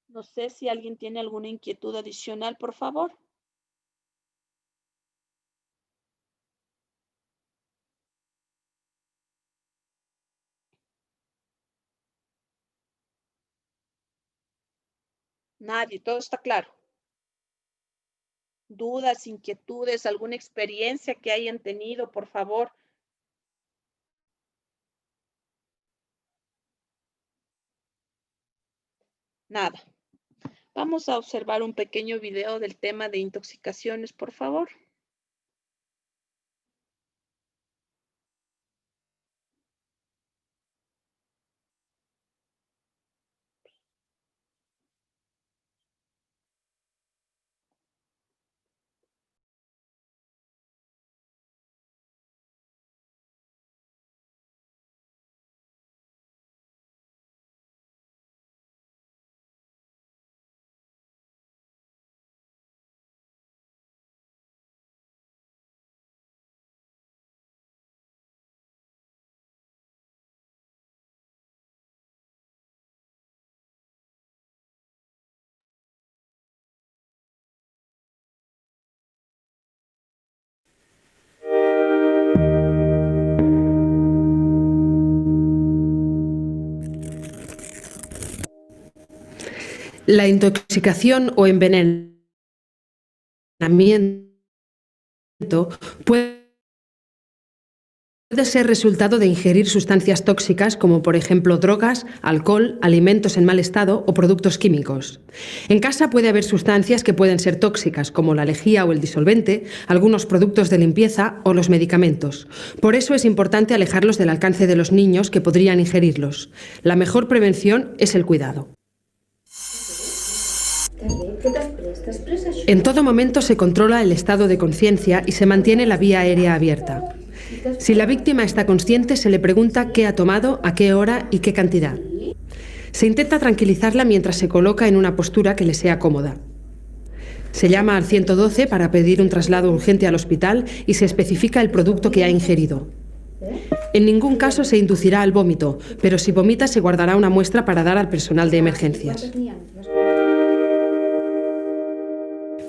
No sé si alguien tiene alguna inquietud adicional, por favor. Nadie, todo está claro. Dudas, inquietudes, alguna experiencia que hayan tenido, por favor. Nada. Vamos a observar un pequeño video del tema de intoxicaciones, por favor. La intoxicación o envenenamiento puede ser resultado de ingerir sustancias tóxicas como por ejemplo drogas, alcohol, alimentos en mal estado o productos químicos. En casa puede haber sustancias que pueden ser tóxicas como la lejía o el disolvente, algunos productos de limpieza o los medicamentos. Por eso es importante alejarlos del alcance de los niños que podrían ingerirlos. La mejor prevención es el cuidado. En todo momento se controla el estado de conciencia y se mantiene la vía aérea abierta. Si la víctima está consciente, se le pregunta qué ha tomado, a qué hora y qué cantidad. Se intenta tranquilizarla mientras se coloca en una postura que le sea cómoda. Se llama al 112 para pedir un traslado urgente al hospital y se especifica el producto que ha ingerido. En ningún caso se inducirá al vómito, pero si vomita se guardará una muestra para dar al personal de emergencias.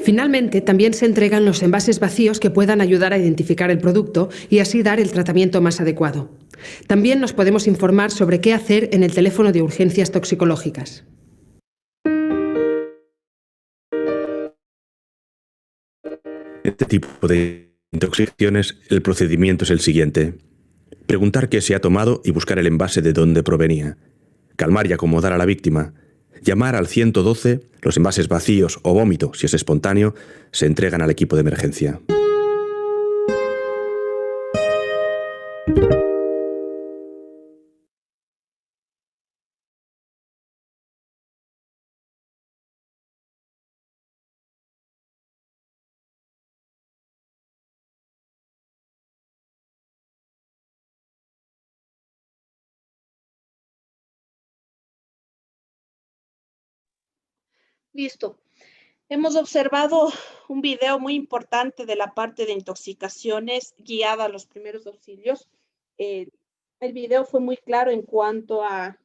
Finalmente, también se entregan los envases vacíos que puedan ayudar a identificar el producto y así dar el tratamiento más adecuado. También nos podemos informar sobre qué hacer en el teléfono de urgencias toxicológicas. En este tipo de intoxicaciones, el procedimiento es el siguiente. Preguntar qué se ha tomado y buscar el envase de dónde provenía. Calmar y acomodar a la víctima. Llamar al 112, los envases vacíos o vómito, si es espontáneo, se entregan al equipo de emergencia. Listo. Hemos observado un video muy importante de la parte de intoxicaciones guiada a los primeros auxilios. El video fue muy claro en cuanto a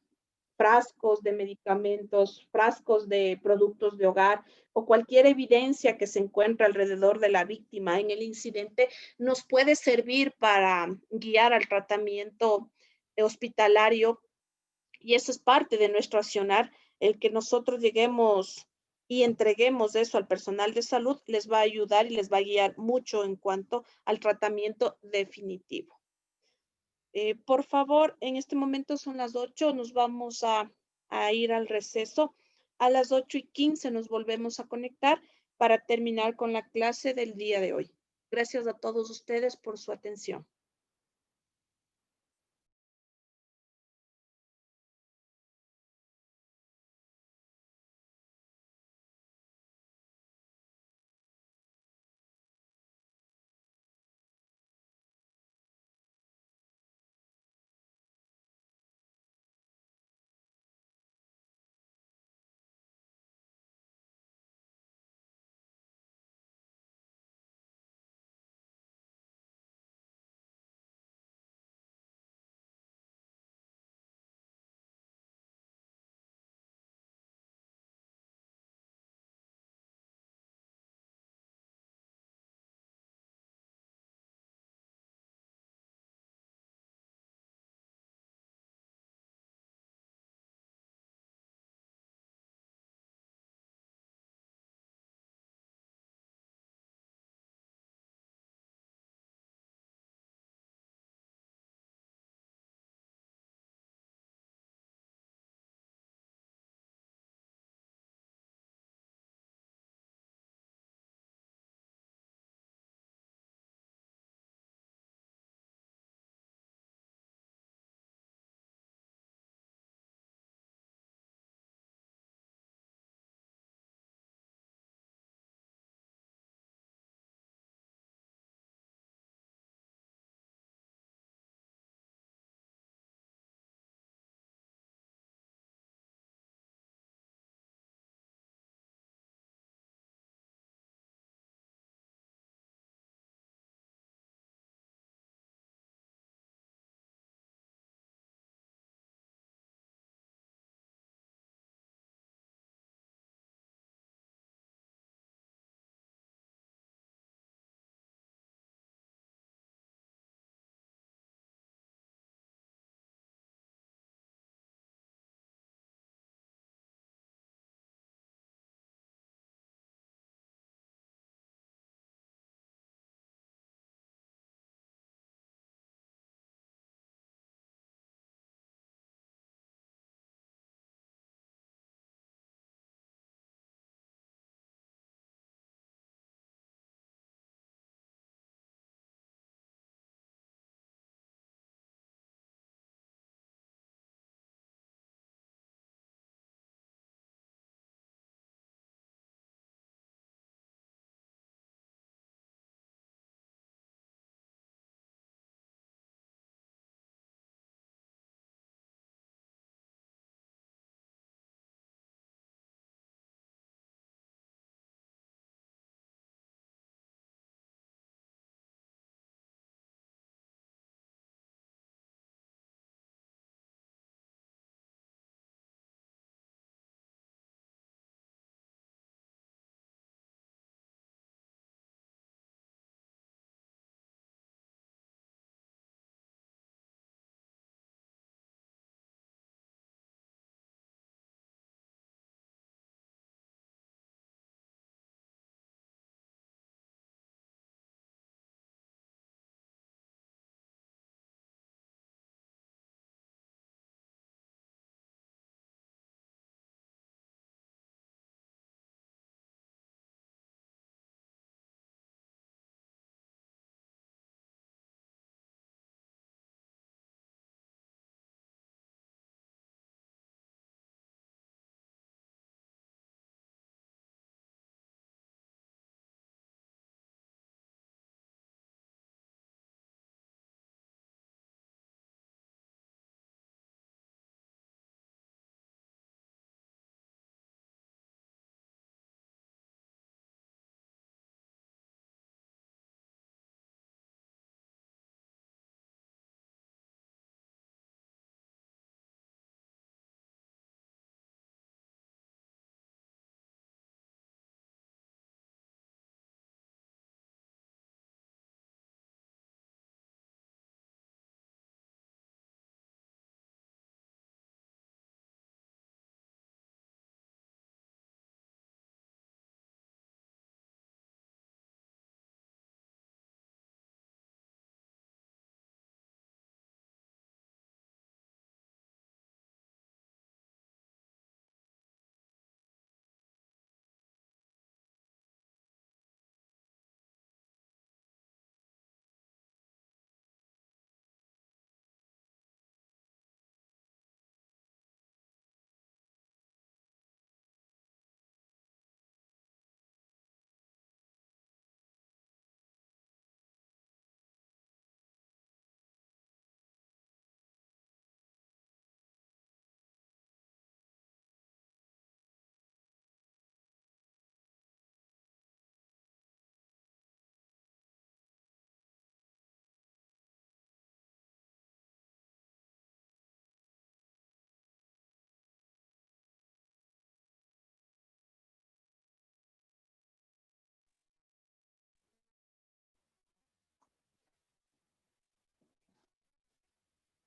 frascos de medicamentos, frascos de productos de hogar o cualquier evidencia que se encuentre alrededor de la víctima en el incidente nos puede servir para guiar al tratamiento hospitalario y eso es parte de nuestro accionar, el que nosotros lleguemos y entreguemos eso al personal de salud les va a ayudar y les va a guiar mucho en cuanto al tratamiento definitivo. Por favor, en este momento son las 8, nos vamos a ir al receso. A las 8:15 nos volvemos a conectar para terminar con la clase del día de hoy. Gracias a todos ustedes por su atención.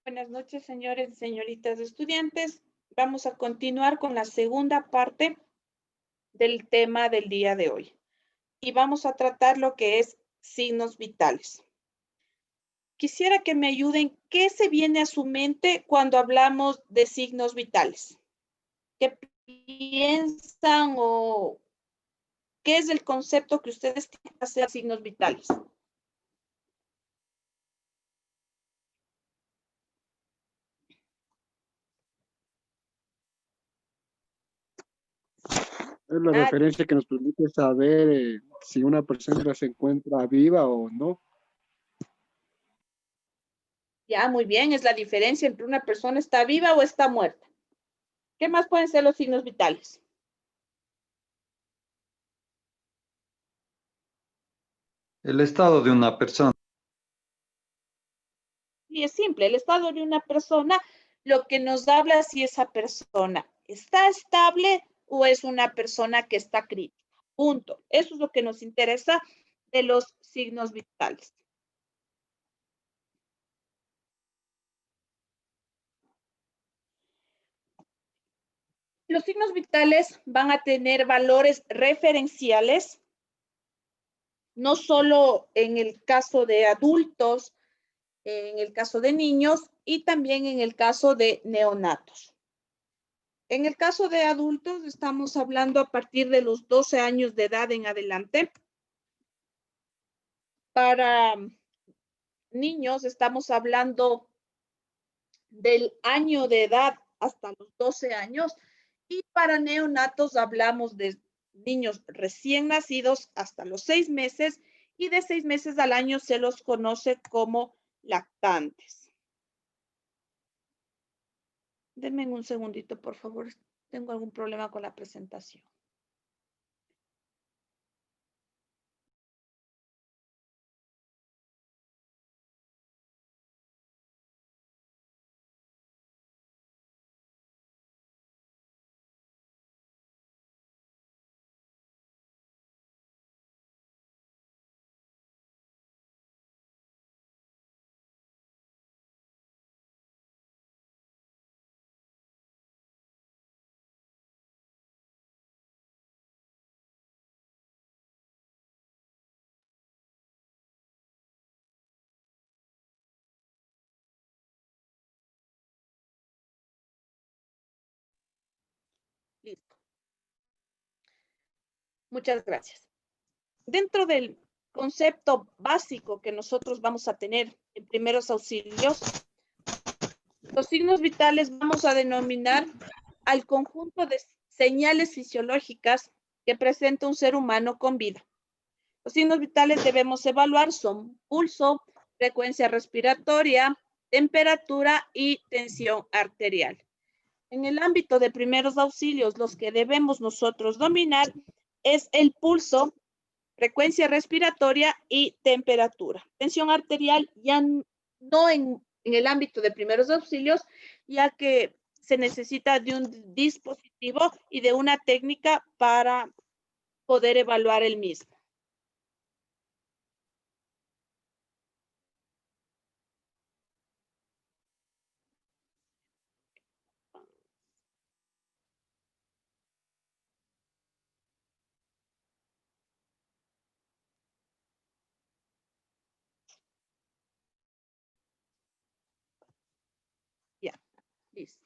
Buenas noches, señores y señoritas estudiantes. Vamos a continuar con la segunda parte del tema del día de hoy. Y vamos a tratar lo que es signos vitales. Quisiera que me ayuden. ¿Qué se viene a su mente cuando hablamos de signos vitales? ¿Qué piensan o qué es el concepto que ustedes tienen que hacer signos vitales? Es la Ah, referencia que nos permite saber si una persona se encuentra viva o no. ya, muy bien. Es la diferencia entre una persona está viva o está muerta. ¿Qué más pueden ser los signos vitales? El estado de una persona. Y es simple, el estado de una persona lo que nos habla si esa persona está estable o es una persona que está crítica. Punto. Eso es lo que nos interesa de los signos vitales. Los signos vitales van a tener valores referenciales, no solo en el caso de adultos, en el caso de niños y también en el caso de neonatos. En el caso de adultos, estamos hablando a partir de los 12 años de edad en adelante. Para niños, estamos hablando del año de edad hasta los 12 años. Y para neonatos, hablamos de niños recién nacidos hasta los 6 meses. Y de 6 meses al año se los conoce como lactantes. Denme un segundito, por favor. Tengo algún problema con la presentación. Listo. Muchas gracias. Dentro del concepto básico que nosotros vamos a tener en primeros auxilios, los signos vitales vamos a denominar al conjunto de señales fisiológicas que presenta un ser humano con vida. Los signos vitales debemos evaluar son pulso, frecuencia respiratoria, temperatura y tensión arterial. En el ámbito de primeros auxilios, los que debemos nosotros dominar es el pulso, frecuencia respiratoria y temperatura. Tensión arterial ya no en el ámbito de primeros auxilios, ya que se necesita de un dispositivo y de una técnica para poder evaluar el mismo. Ya, listo.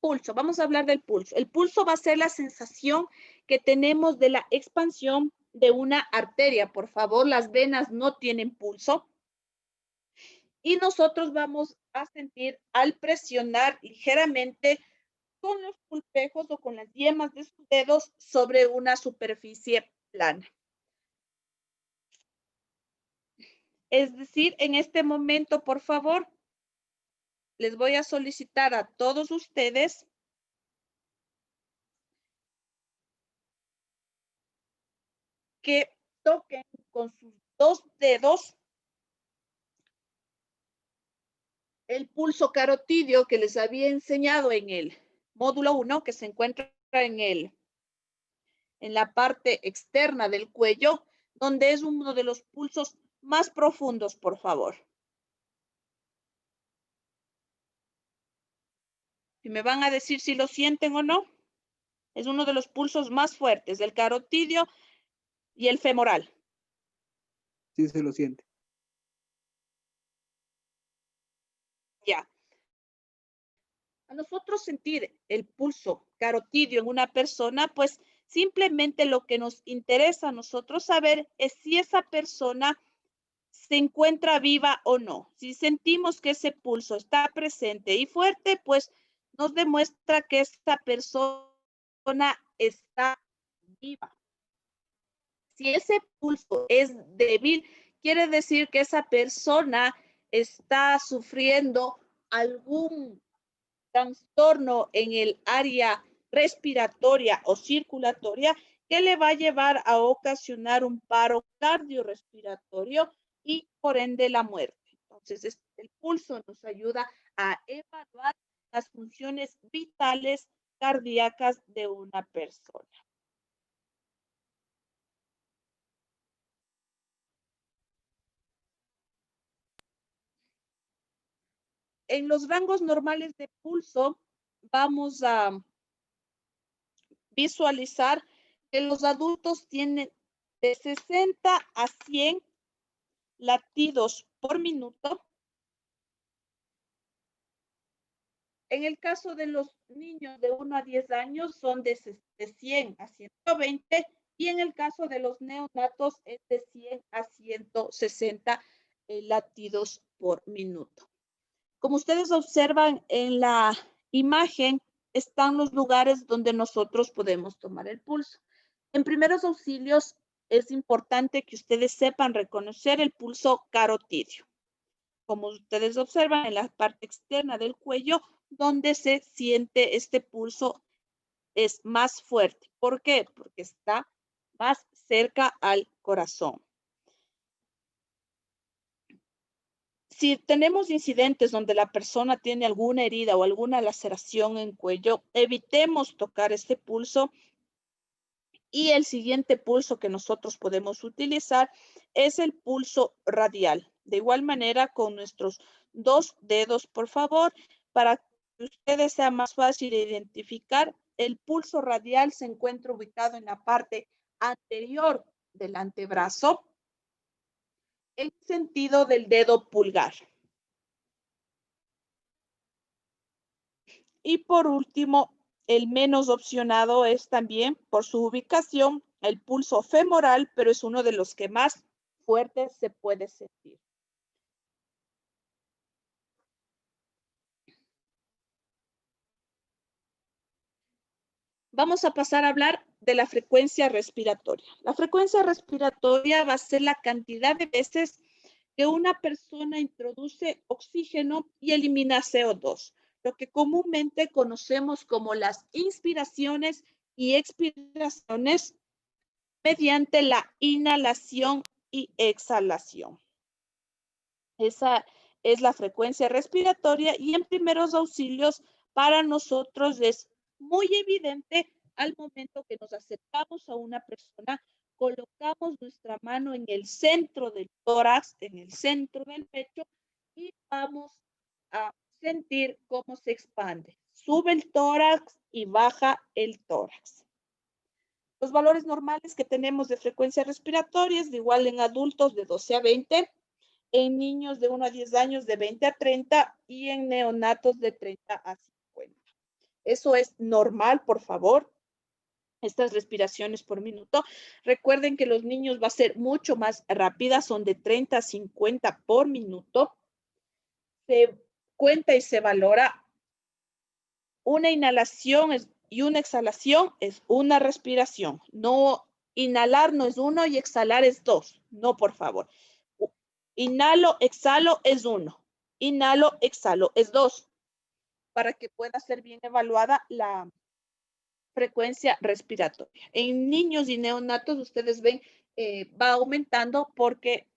Pulso, vamos a hablar del pulso. El pulso va a ser la sensación que tenemos de la expansión de una arteria. Por favor, las venas no tienen pulso. Y nosotros vamos a sentir al presionar ligeramente con los pulpejos o con las yemas de sus dedos sobre una superficie plana. Es decir, en este momento, por favor, les voy a solicitar a todos ustedes que toquen con sus 2 dedos el pulso carotidio que les había enseñado en el módulo 1, que se encuentra en la parte externa del cuello, donde es uno de los pulsos más profundos, por favor. Y me van a decir si lo sienten o no. Es uno de los pulsos más fuertes, el carotidio y el femoral. Sí se lo siente. Ya. A nosotros sentir el pulso carotidio en una persona, pues simplemente lo que nos interesa a nosotros saber es si esa persona se encuentra viva o no. Si sentimos que ese pulso está presente y fuerte, pues nos demuestra que esta persona está viva. Si ese pulso es débil, quiere decir que esa persona está sufriendo algún trastorno en el área respiratoria o circulatoria que le va a llevar a ocasionar un paro cardiorrespiratorio y por ende la muerte. Entonces, el pulso nos ayuda a evaluar las funciones vitales cardíacas de una persona. En los rangos normales de pulso, vamos a visualizar que los adultos tienen de 60 a 100 latidos por minuto. En el caso de los niños de 1 a 10 años son de 100 a 120 y en el caso de los neonatos es de 100 a 160 latidos por minuto. Como ustedes observan en la imagen, están los lugares donde nosotros podemos tomar el pulso. En primeros auxilios, es importante que ustedes sepan reconocer el pulso carotidio. Como ustedes observan en la parte externa del cuello, donde se siente este pulso es más fuerte. ¿Por qué? Porque está más cerca al corazón. Si tenemos incidentes donde la persona tiene alguna herida o alguna laceración en cuello, evitemos tocar este pulso. Y el siguiente pulso que nosotros podemos utilizar es el pulso radial. De igual manera, con nuestros 2 dedos, por favor, para que ustedes sea más fácil de identificar, el pulso radial se encuentra ubicado en la parte anterior del antebrazo, en sentido del dedo pulgar. Y por último, el menos opcionado es también, por su ubicación, el pulso femoral, pero es uno de los que más fuerte se puede sentir. Vamos a pasar a hablar de la frecuencia respiratoria. La frecuencia respiratoria va a ser la cantidad de veces que una persona introduce oxígeno y elimina CO2, lo que comúnmente conocemos como las inspiraciones y expiraciones mediante la inhalación y exhalación. Esa es la frecuencia respiratoria y en primeros auxilios para nosotros es muy evidente al momento que nos acercamos a una persona, colocamos nuestra mano en el centro del tórax, en el centro del pecho y vamos a sentir cómo se expande. Sube el tórax y baja el tórax. Los valores normales que tenemos de frecuencia respiratoria es de igual en adultos de 12 a 20, en niños de 1 a 10 años de 20 a 30 y en neonatos de 30 a 50. Eso es normal, por favor. Estas respiraciones por minuto. Recuerden que los niños va a ser mucho más rápidas, son de 30 a 50 por minuto. Se cuenta y se valora una inhalación y una exhalación es una respiración. No, inhalar no es 1 y exhalar es 2. No, por favor. Inhalo, exhalo es 1. Inhalo, exhalo es 2. Para que pueda ser bien evaluada la frecuencia respiratoria. En niños y neonatos, ustedes ven, va aumentando porque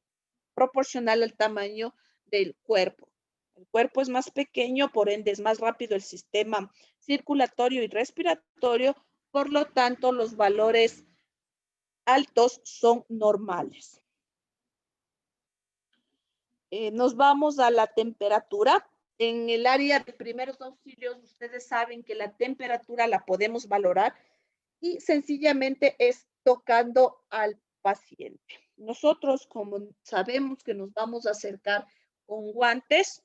proporcional al tamaño del cuerpo. El cuerpo es más pequeño, por ende es más rápido el sistema circulatorio y respiratorio, por lo tanto los valores altos son normales. Nos vamos a la temperatura. En el área de primeros auxilios, ustedes saben que la temperatura la podemos valorar y sencillamente es tocando al paciente. Nosotros, como sabemos que nos vamos a acercar con guantes,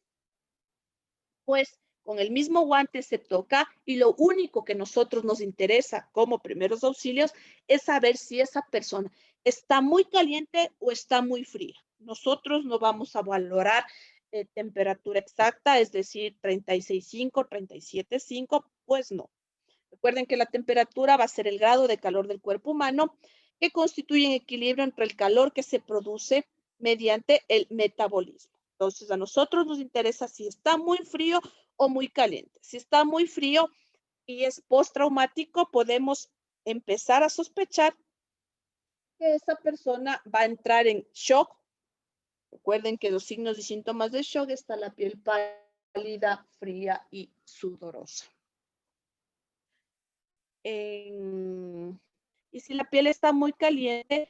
pues con el mismo guante se toca y lo único que nosotros nos interesa como primeros auxilios es saber si esa persona está muy caliente o está muy fría. Nosotros no vamos a valorar temperatura exacta, es decir, 36.5, 37.5, pues no. Recuerden que la temperatura va a ser el grado de calor del cuerpo humano que constituye un equilibrio entre el calor que se produce mediante el metabolismo. Entonces, a nosotros nos interesa si está muy frío o muy caliente. Si está muy frío y es postraumático, podemos empezar a sospechar que esa persona va a entrar en shock. Recuerden que los signos y síntomas de shock está la piel pálida, fría y sudorosa. Y si la piel está muy caliente,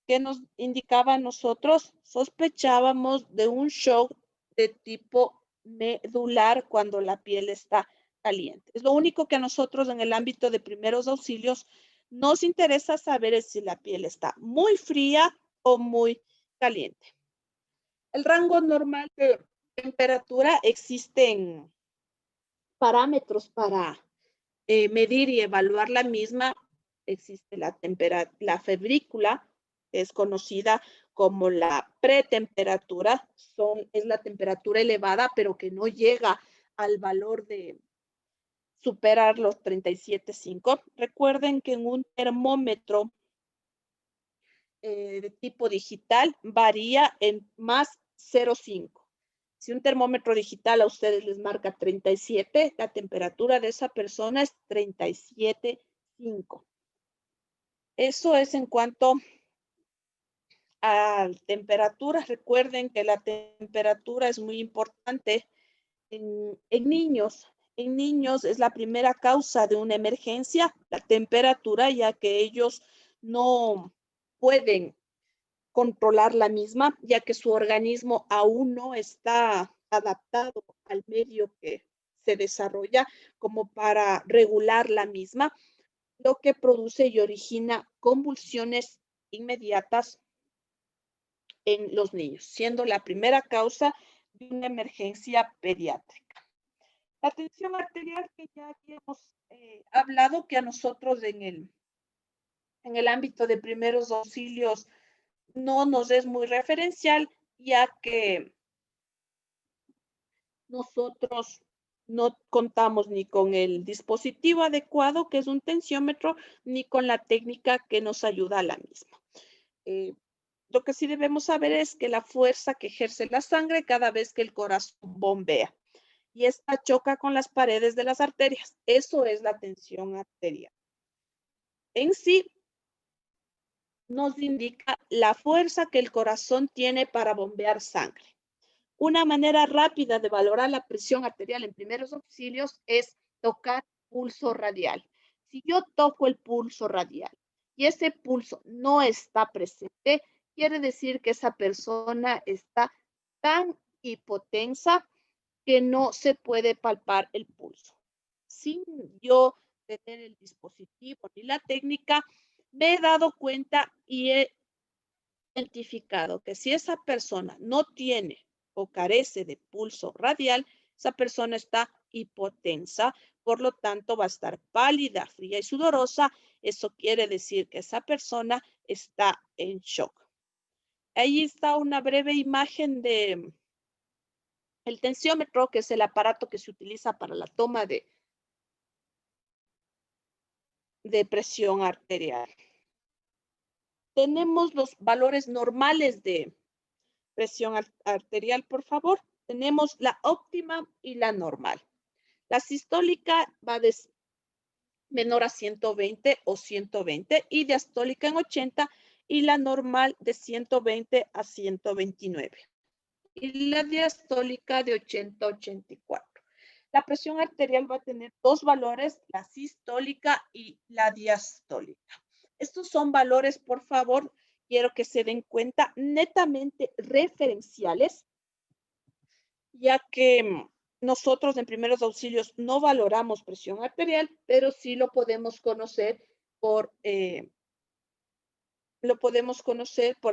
¿qué nos indicaba a nosotros? Sospechábamos de un shock de tipo medular cuando la piel está caliente. Es lo único que a nosotros en el ámbito de primeros auxilios nos interesa saber es si la piel está muy fría o muy caliente. El rango normal de temperatura, existen parámetros para medir y evaluar la misma. Existe la febrícula, es conocida como la pretemperatura, es la temperatura elevada, pero que no llega al valor de superar los 37.5. Recuerden que en un termómetro de tipo digital varía en más 0.5. Si un termómetro digital a ustedes les marca 37, la temperatura de esa persona es 37.5. Eso es en cuanto a temperatura. Recuerden que la temperatura es muy importante en niños. En niños es la primera causa de una emergencia, la temperatura, ya que ellos no pueden controlar la misma, ya que su organismo aún no está adaptado al medio que se desarrolla como para regular la misma, lo que produce y origina convulsiones inmediatas en los niños, siendo la primera causa de una emergencia pediátrica. La tensión arterial, que ya habíamos hablado, que a nosotros en el ámbito de primeros auxilios no nos es muy referencial, ya que nosotros no contamos ni con el dispositivo adecuado, que es un tensiómetro, ni con la técnica que nos ayuda a la misma. Lo que sí debemos saber es que la fuerza que ejerce la sangre cada vez que el corazón bombea, y esta choca con las paredes de las arterias. Eso es la tensión arterial. En sí, nos indica la fuerza que el corazón tiene para bombear sangre. Una manera rápida de valorar la presión arterial en primeros auxilios es tocar pulso radial. Si yo toco el pulso radial y ese pulso no está presente, quiere decir que esa persona está tan hipotensa que no se puede palpar el pulso. Sin yo tener el dispositivo ni la técnica, me he dado cuenta y he identificado que si esa persona no tiene o carece de pulso radial, esa persona está hipotensa, por lo tanto va a estar pálida, fría y sudorosa. Eso quiere decir que esa persona está en shock. Ahí está una breve imagen de el tensiómetro, que es el aparato que se utiliza para la toma de presión arterial. Tenemos los valores normales de presión arterial, por favor. Tenemos la óptima y la normal. La sistólica va de menor a 120 o 120 y diastólica en 80 y la normal de 120 a 129. Y la diastólica de 80 a 84. La presión arterial va a tener dos valores, la sistólica y la diastólica. Estos son valores, por favor, quiero que se den cuenta, netamente referenciales. ya que nosotros en primeros auxilios no valoramos presión arterial, pero sí lo podemos conocer por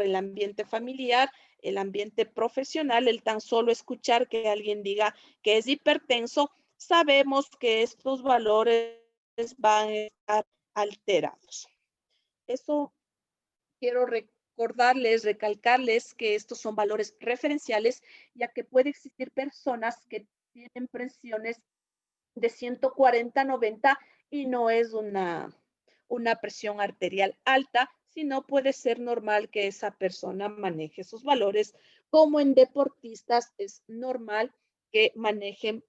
el ambiente familiar, el ambiente profesional, el tan solo escuchar que alguien diga que es hipertenso, sabemos que estos valores van a estar alterados. Eso quiero recordarles, recalcarles que estos son valores referenciales, ya que puede existir personas que tienen presiones de 140/90 y no es una presión arterial alta, sino puede ser normal que esa persona maneje sus valores, como en deportistas es normal que manejen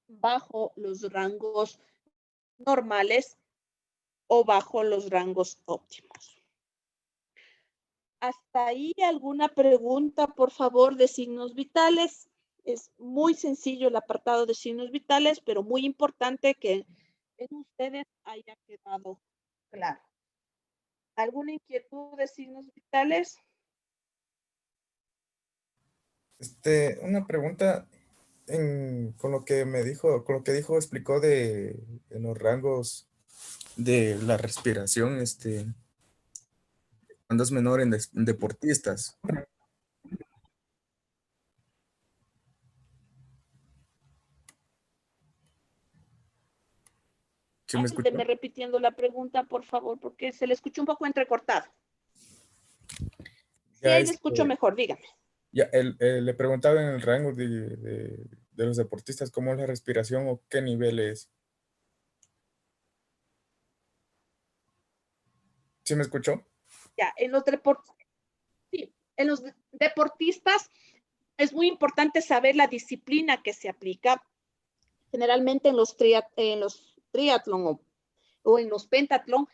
bajo los rangos normales o bajo los rangos óptimos. Hasta ahí, ¿alguna pregunta, por favor, de signos vitales? Es muy sencillo el apartado de signos vitales, pero muy importante que en ustedes haya quedado claro. ¿Alguna inquietud de signos vitales? Una pregunta con lo que me dijo, con lo que dijo, explicó en los rangos de la respiración, cuando es menor en deportistas. ¿Sí me escuchó? Ayúdeme repitiendo la pregunta, por favor, porque se le escuchó un poco entrecortado. Sí, Ya, ahí le escucho mejor, dígame. ya le preguntaba en el rango de los deportistas cómo es la respiración o qué nivel es. ¿Sí me escuchó? Ya, en los deportistas es muy importante saber la disciplina que se aplica. Generalmente en los triatlón o en los pentatlón,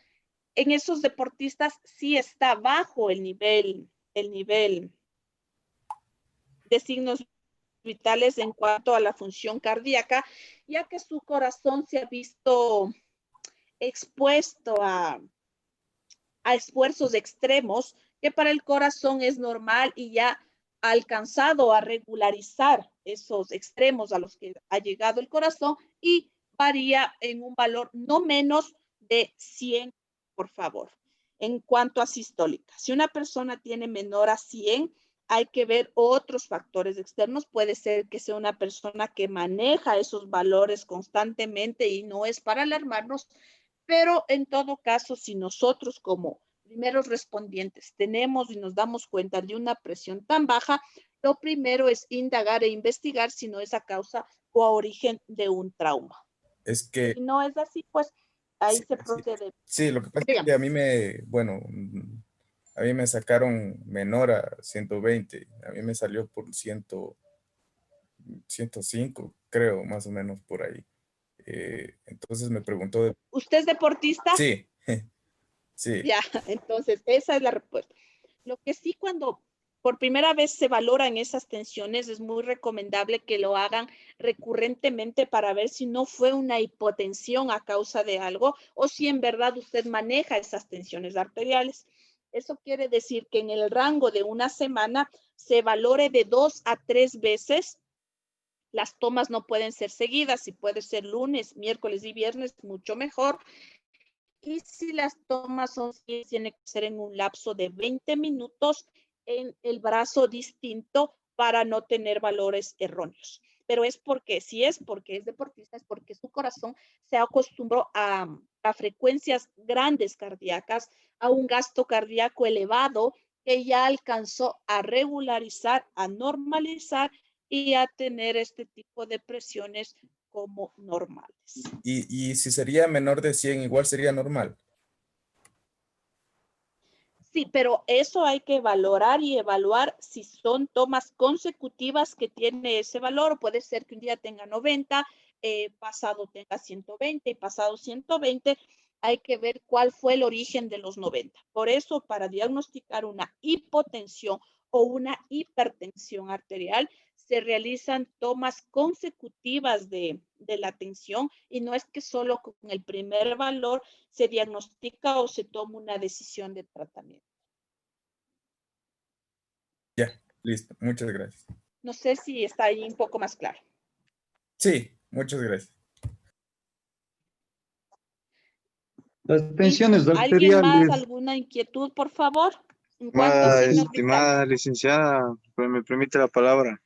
en esos deportistas sí está bajo el nivel de signos vitales en cuanto a la función cardíaca, ya que su corazón se ha visto expuesto a esfuerzos extremos que para el corazón es normal y ya ha alcanzado a regularizar esos extremos a los que ha llegado el corazón y varía en un valor no menos de 100, por favor. En cuanto a sistólica, si una persona tiene menor a 100, hay que ver otros factores externos. Puede ser que sea una persona que maneja esos valores constantemente y no es para alarmarnos, pero en todo caso, si nosotros como primeros respondientes tenemos y nos damos cuenta de una presión tan baja, lo primero es indagar e investigar si no es a causa o a origen de un trauma. Es que Si no es así, pues ahí sí, se procede. sí, lo que pasa es Dígame. que a mí me sacaron menor a 120. A mí me salió por 105, creo, más o menos por ahí. Entonces me preguntó ¿Usted es deportista? Sí, sí. Ya, entonces esa es la respuesta. Lo que sí, cuando por primera vez se valoran esas tensiones, es muy recomendable que lo hagan recurrentemente para ver si no fue una hipotensión a causa de algo o si en verdad usted maneja esas tensiones arteriales. Eso quiere decir que en el rango de una semana se valore de 2 a 3 veces. Las tomas no pueden ser seguidas, si puede ser lunes, miércoles y viernes, mucho mejor. Y si las tomas son, tiene que ser en un lapso de 20 minutos en el brazo distinto para no tener valores erróneos. Pero es porque, si es porque es deportista, es porque su corazón se acostumbró a frecuencias grandes cardíacas, a un gasto cardíaco elevado que ya alcanzó a regularizar, a normalizar y a tener este tipo de presiones como normales. Y si sería menor de 100, igual sería normal. Sí, pero eso hay que valorar y evaluar si son tomas consecutivas que tiene ese valor. Puede ser que un día tenga 90, pasado tenga 120 y pasado 120. Hay que ver cuál fue el origen de los 90. Por eso, para diagnosticar una hipotensión o una hipertensión arterial, se realizan tomas consecutivas de la tensión y no es que solo con el primer valor se diagnostica o se toma una decisión de tratamiento. Ya, listo. Muchas gracias. No sé si está ahí un poco más claro. Sí, muchas gracias. Las tensiones Listo. ¿Alguien más? arteriales, ¿Alguna inquietud, por favor? En cuanto a signos vitales. Estimada licenciada, pues me permite la palabra.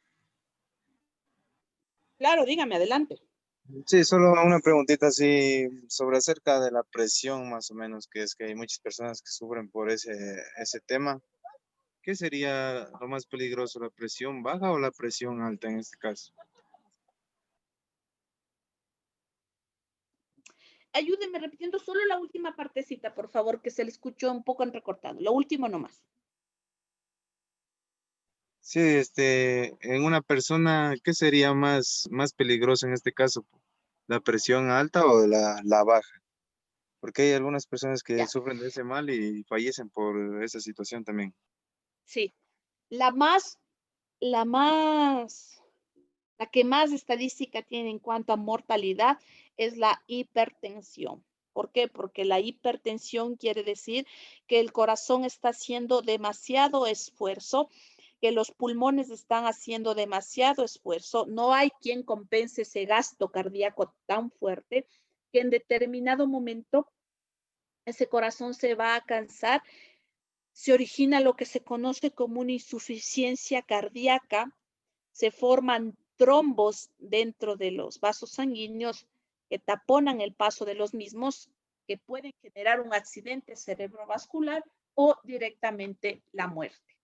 Claro, dígame, adelante. Sí, solo una preguntita así sobre acerca de la presión más o menos, que es que hay muchas personas que sufren por ese tema. ¿Qué sería lo más peligroso, la presión baja o la presión alta en este caso? Ayúdeme repitiendo solo la última partecita, por favor, que se le escuchó un poco entrecortado. Lo último nomás. Sí, en una persona, ¿qué sería más peligroso en este caso? ¿La presión alta o la baja? Porque hay algunas personas que Ya, sufren de ese mal y fallecen por esa situación también. sí. La más, la más, la que más estadística tiene en cuanto a mortalidad es la hipertensión. ¿Por qué? Porque la hipertensión quiere decir que el corazón está haciendo demasiado esfuerzo, que los pulmones están haciendo demasiado esfuerzo. No hay quien compense ese gasto cardíaco tan fuerte que en determinado momento ese corazón se va a cansar, se origina lo que se conoce como una insuficiencia cardíaca, se forman trombos dentro de los vasos sanguíneos que taponan el paso de los mismos, que pueden generar un accidente cerebrovascular o directamente la muerte.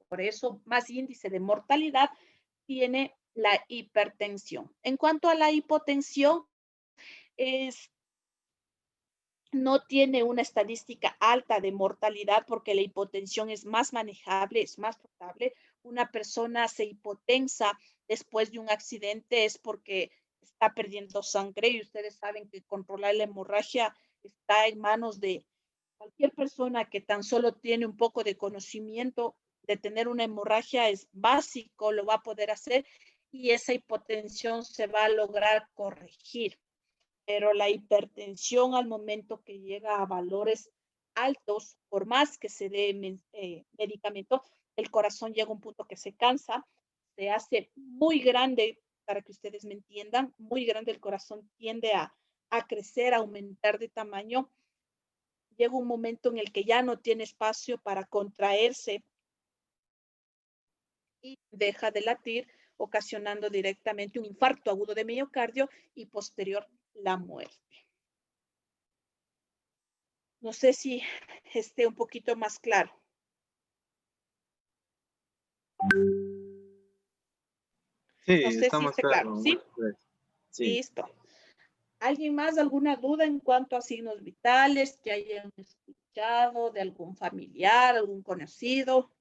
Por eso, más índice de mortalidad tiene la hipertensión. En cuanto a la hipotensión, es no tiene una estadística alta de mortalidad porque la hipotensión es más manejable, es más tratable. Una persona se hipotensa después de un accidente es porque está perdiendo sangre y ustedes saben que controlar la hemorragia está en manos de cualquier persona que tan solo tiene un poco de conocimiento de tener una hemorragia es básico, lo va a poder hacer y esa hipotensión se va a lograr corregir, pero la hipertensión al momento que llega a valores altos, por más que se dé medicamento, el corazón llega a un punto que se cansa, se hace muy grande, para que ustedes me entiendan, muy grande el corazón tiende a crecer, a aumentar de tamaño. Llega un momento en el que ya no tiene espacio para contraerse y deja de latir, ocasionando directamente un infarto agudo de miocardio y posterior la muerte. No sé si esté un poquito más claro. Sí, No sé está si más esté claro, claro. ¿sí? Muchas gracias. Sí. Listo. ¿Alguien más alguna duda en cuanto a signos vitales que hayan escuchado de algún familiar, algún conocido?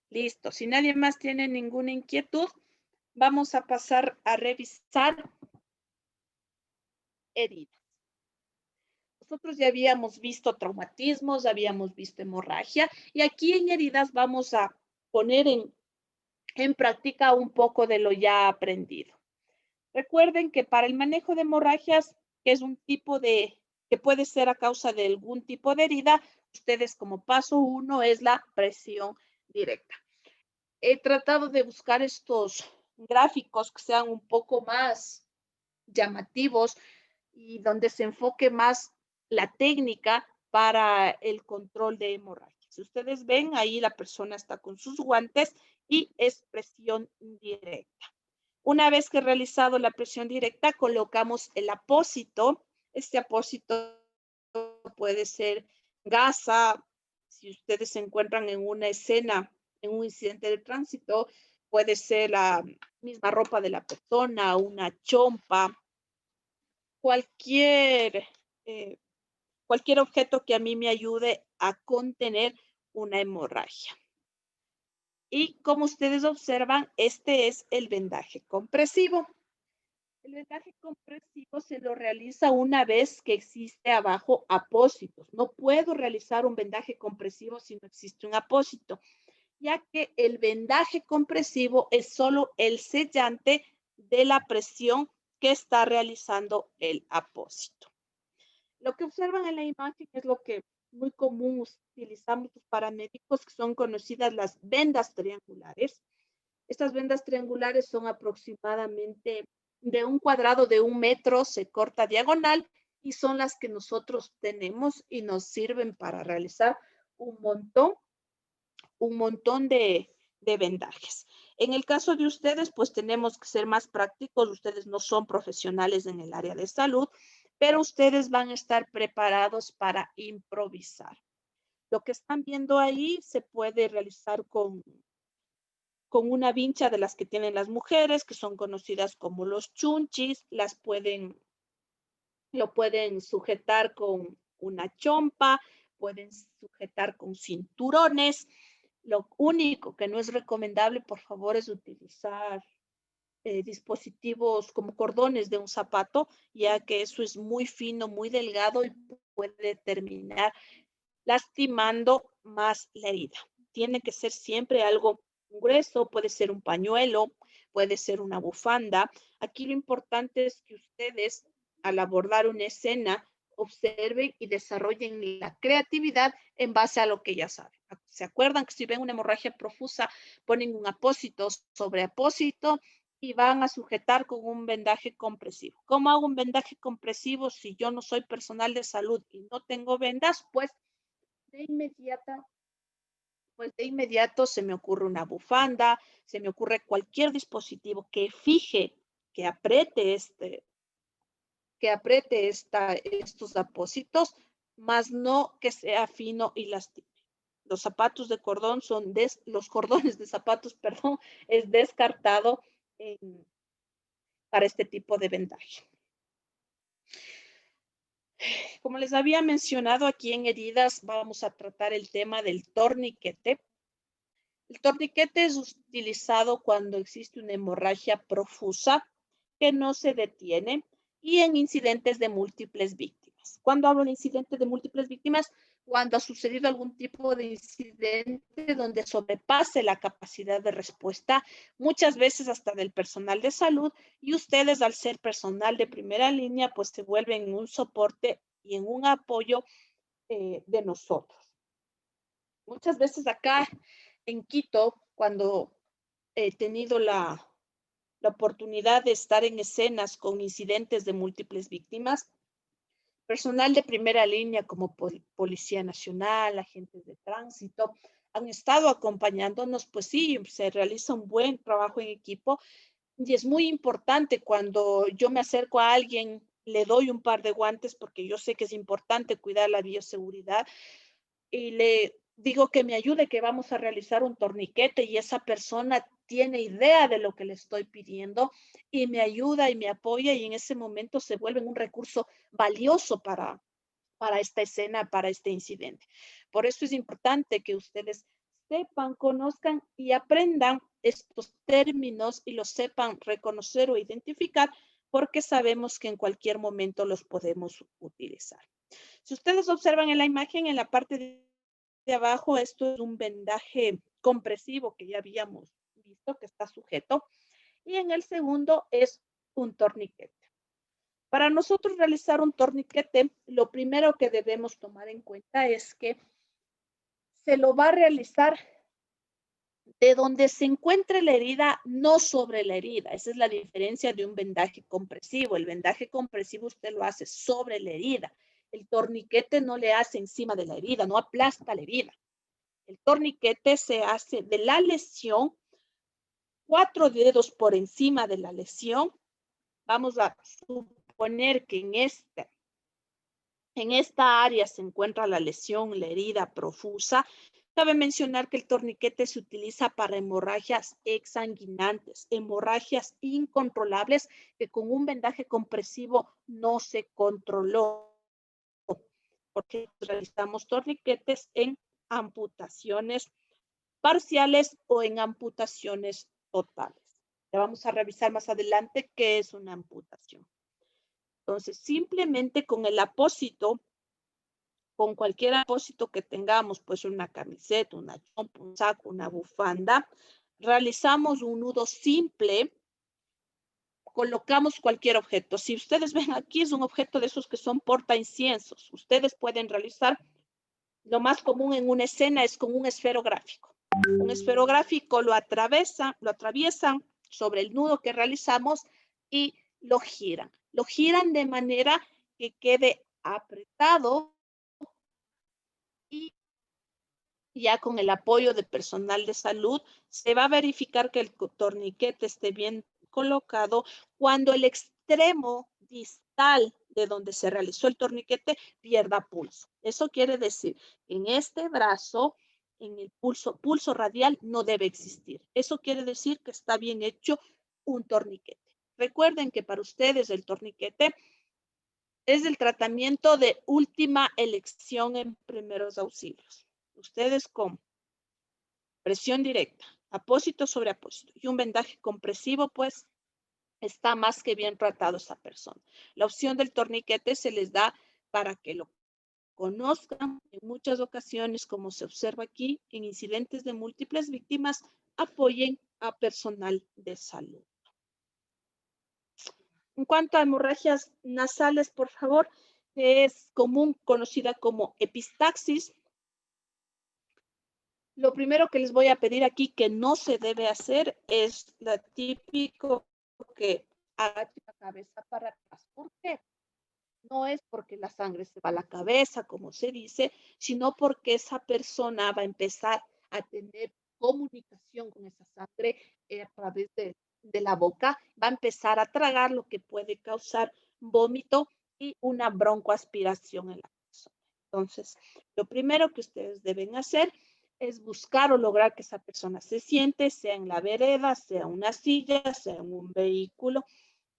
Listo. Si nadie más tiene ninguna inquietud, vamos a pasar a revisar heridas. Nosotros ya habíamos visto traumatismos, habíamos visto hemorragia y aquí en heridas vamos a poner en práctica un poco de lo ya aprendido. Recuerden que para el manejo de hemorragias, que es un tipo que puede ser a causa de algún tipo de herida, ustedes como paso 1 es la presión directa. He tratado de buscar estos gráficos que sean un poco más llamativos y donde se enfoque más la técnica para el control de hemorragias. Si ustedes ven, ahí la persona está con sus guantes y es presión directa. Una vez que he realizado la presión directa, colocamos el apósito. Este apósito puede ser gasa. Si ustedes se encuentran en una escena, en un incidente de tránsito, puede ser la misma ropa de la persona, una chompa, cualquier, eh, cualquier objeto que a mí me ayude a contener una hemorragia. Y como ustedes observan, este es el vendaje compresivo. El vendaje compresivo se lo realiza una vez que existe abajo apósitos. No puedo realizar un vendaje compresivo si no existe un apósito, ya que el vendaje compresivo es solo el sellante de la presión que está realizando el apósito. Lo que observan en la imagen es lo que muy común utilizamos los paramédicos, que son conocidas las vendas triangulares. Estas vendas triangulares son aproximadamente de un cuadrado de 1 metro, se corta diagonal y son las que nosotros tenemos y nos sirven para realizar un montón de vendajes. En el caso de ustedes, pues tenemos que ser más prácticos. Ustedes no son profesionales en el área de salud, pero ustedes van a estar preparados para improvisar. Lo que están viendo ahí se puede realizar con una vincha de las que tienen las mujeres, que son conocidas como los chunchis. Lo pueden sujetar con una chompa, pueden sujetar con cinturones. Lo único que no es recomendable, por favor, es utilizar dispositivos como cordones de un zapato, ya que eso es muy fino, muy delgado y puede terminar lastimando más la herida. Tiene que ser siempre algo grueso, puede ser un pañuelo, puede ser una bufanda. Aquí lo importante es que ustedes, al abordar una escena, observen y desarrollen la creatividad en base a lo que ya saben. ¿Se acuerdan que si ven una hemorragia profusa, ponen un apósito sobre apósito y van a sujetar con un vendaje compresivo? ¿Cómo hago un vendaje compresivo si yo no soy personal de salud y no tengo vendas? Pues de inmediato se me ocurre una bufanda, se me ocurre cualquier dispositivo que fije, que apriete estos apósitos, más no que sea fino y lastime. Los zapatos de cordón los cordones de zapatos, perdón, es descartado para este tipo de vendaje. Como les había mencionado, aquí en heridas vamos a tratar el tema del torniquete. El torniquete es utilizado cuando existe una hemorragia profusa que no se detiene y en incidentes de múltiples víctimas. Cuando hablo de incidentes de múltiples víctimas, cuando ha sucedido algún tipo de incidente donde sobrepase la capacidad de respuesta, muchas veces hasta del personal de salud, y ustedes, al ser personal de primera línea, pues se vuelven un soporte y en un apoyo de nosotros. Muchas veces acá en Quito, cuando he tenido la oportunidad de estar en escenas con incidentes de múltiples víctimas, personal de primera línea como Policía Nacional, agentes de tránsito, han estado acompañándonos. Pues sí, se realiza un buen trabajo en equipo y es muy importante cuando yo me acerco a alguien, le doy un par de guantes porque yo sé que es importante cuidar la bioseguridad y le digo que me ayude, que vamos a realizar un torniquete, y esa persona tiene idea de lo que le estoy pidiendo y me ayuda y me apoya, y en ese momento se vuelve un recurso valioso para esta escena, para este incidente. Por eso es importante que ustedes sepan, conozcan y aprendan estos términos y los sepan reconocer o identificar, porque sabemos que en cualquier momento los podemos utilizar. Si ustedes observan en la imagen, en la parte de abajo, esto es un vendaje compresivo que ya habíamos visto que está sujeto, y en el segundo es un torniquete. Para nosotros realizar un torniquete, lo primero que debemos tomar en cuenta es que se lo va a realizar de donde se encuentre la herida, no sobre la herida. Esa es la diferencia de un vendaje compresivo. El vendaje compresivo usted lo hace sobre la herida. El torniquete no le hace encima de la herida, no aplasta la herida. El torniquete se hace de la lesión, 4 dedos por encima de la lesión. Vamos a suponer que en esta área se encuentra la lesión, la herida profusa. Cabe mencionar que el torniquete se utiliza para hemorragias exsanguinantes, hemorragias incontrolables que con un vendaje compresivo no se controló, porque realizamos torniquetes en amputaciones parciales o en amputaciones totales. Ya vamos a revisar más adelante qué es una amputación. Entonces, simplemente con el apósito, con cualquier apósito que tengamos, pues una camiseta, una chompa, un saco, una bufanda, realizamos un nudo simple colocamos cualquier objeto. Si ustedes ven aquí, es un objeto de esos que son portainciensos. Ustedes pueden realizar, lo más común en una escena es con un esferográfico. Un esferográfico lo atraviesan sobre el nudo que realizamos y lo giran. Lo giran de manera que quede apretado y ya con el apoyo de personal de salud se va a verificar que el torniquete esté bien colocado cuando el extremo distal de donde se realizó el torniquete pierda pulso. Eso quiere decir, en este brazo, en el pulso radial no debe existir. Eso quiere decir que está bien hecho un torniquete. Recuerden que para ustedes el torniquete es el tratamiento de última elección en primeros auxilios. Ustedes con presión directa, apósito sobre apósito y un vendaje compresivo, pues está más que bien tratado esa persona. La opción del torniquete se les da para que lo conozcan. En muchas ocasiones, como se observa aquí, en incidentes de múltiples víctimas, apoyen a personal de salud. En cuanto a hemorragias nasales, por favor, es común, conocida como epistaxis. Lo primero que les voy a pedir aquí que no se debe hacer es la típico que agache la cabeza para atrás. ¿Por qué? No es porque la sangre se va a la cabeza, como se dice, sino porque esa persona va a empezar a tener comunicación con esa sangre a través de la boca, va a empezar a tragar, lo que puede causar vómito y una broncoaspiración en la persona. Entonces, lo primero que ustedes deben hacer es buscar o lograr que esa persona se siente, sea en la vereda, sea una silla, sea en un vehículo,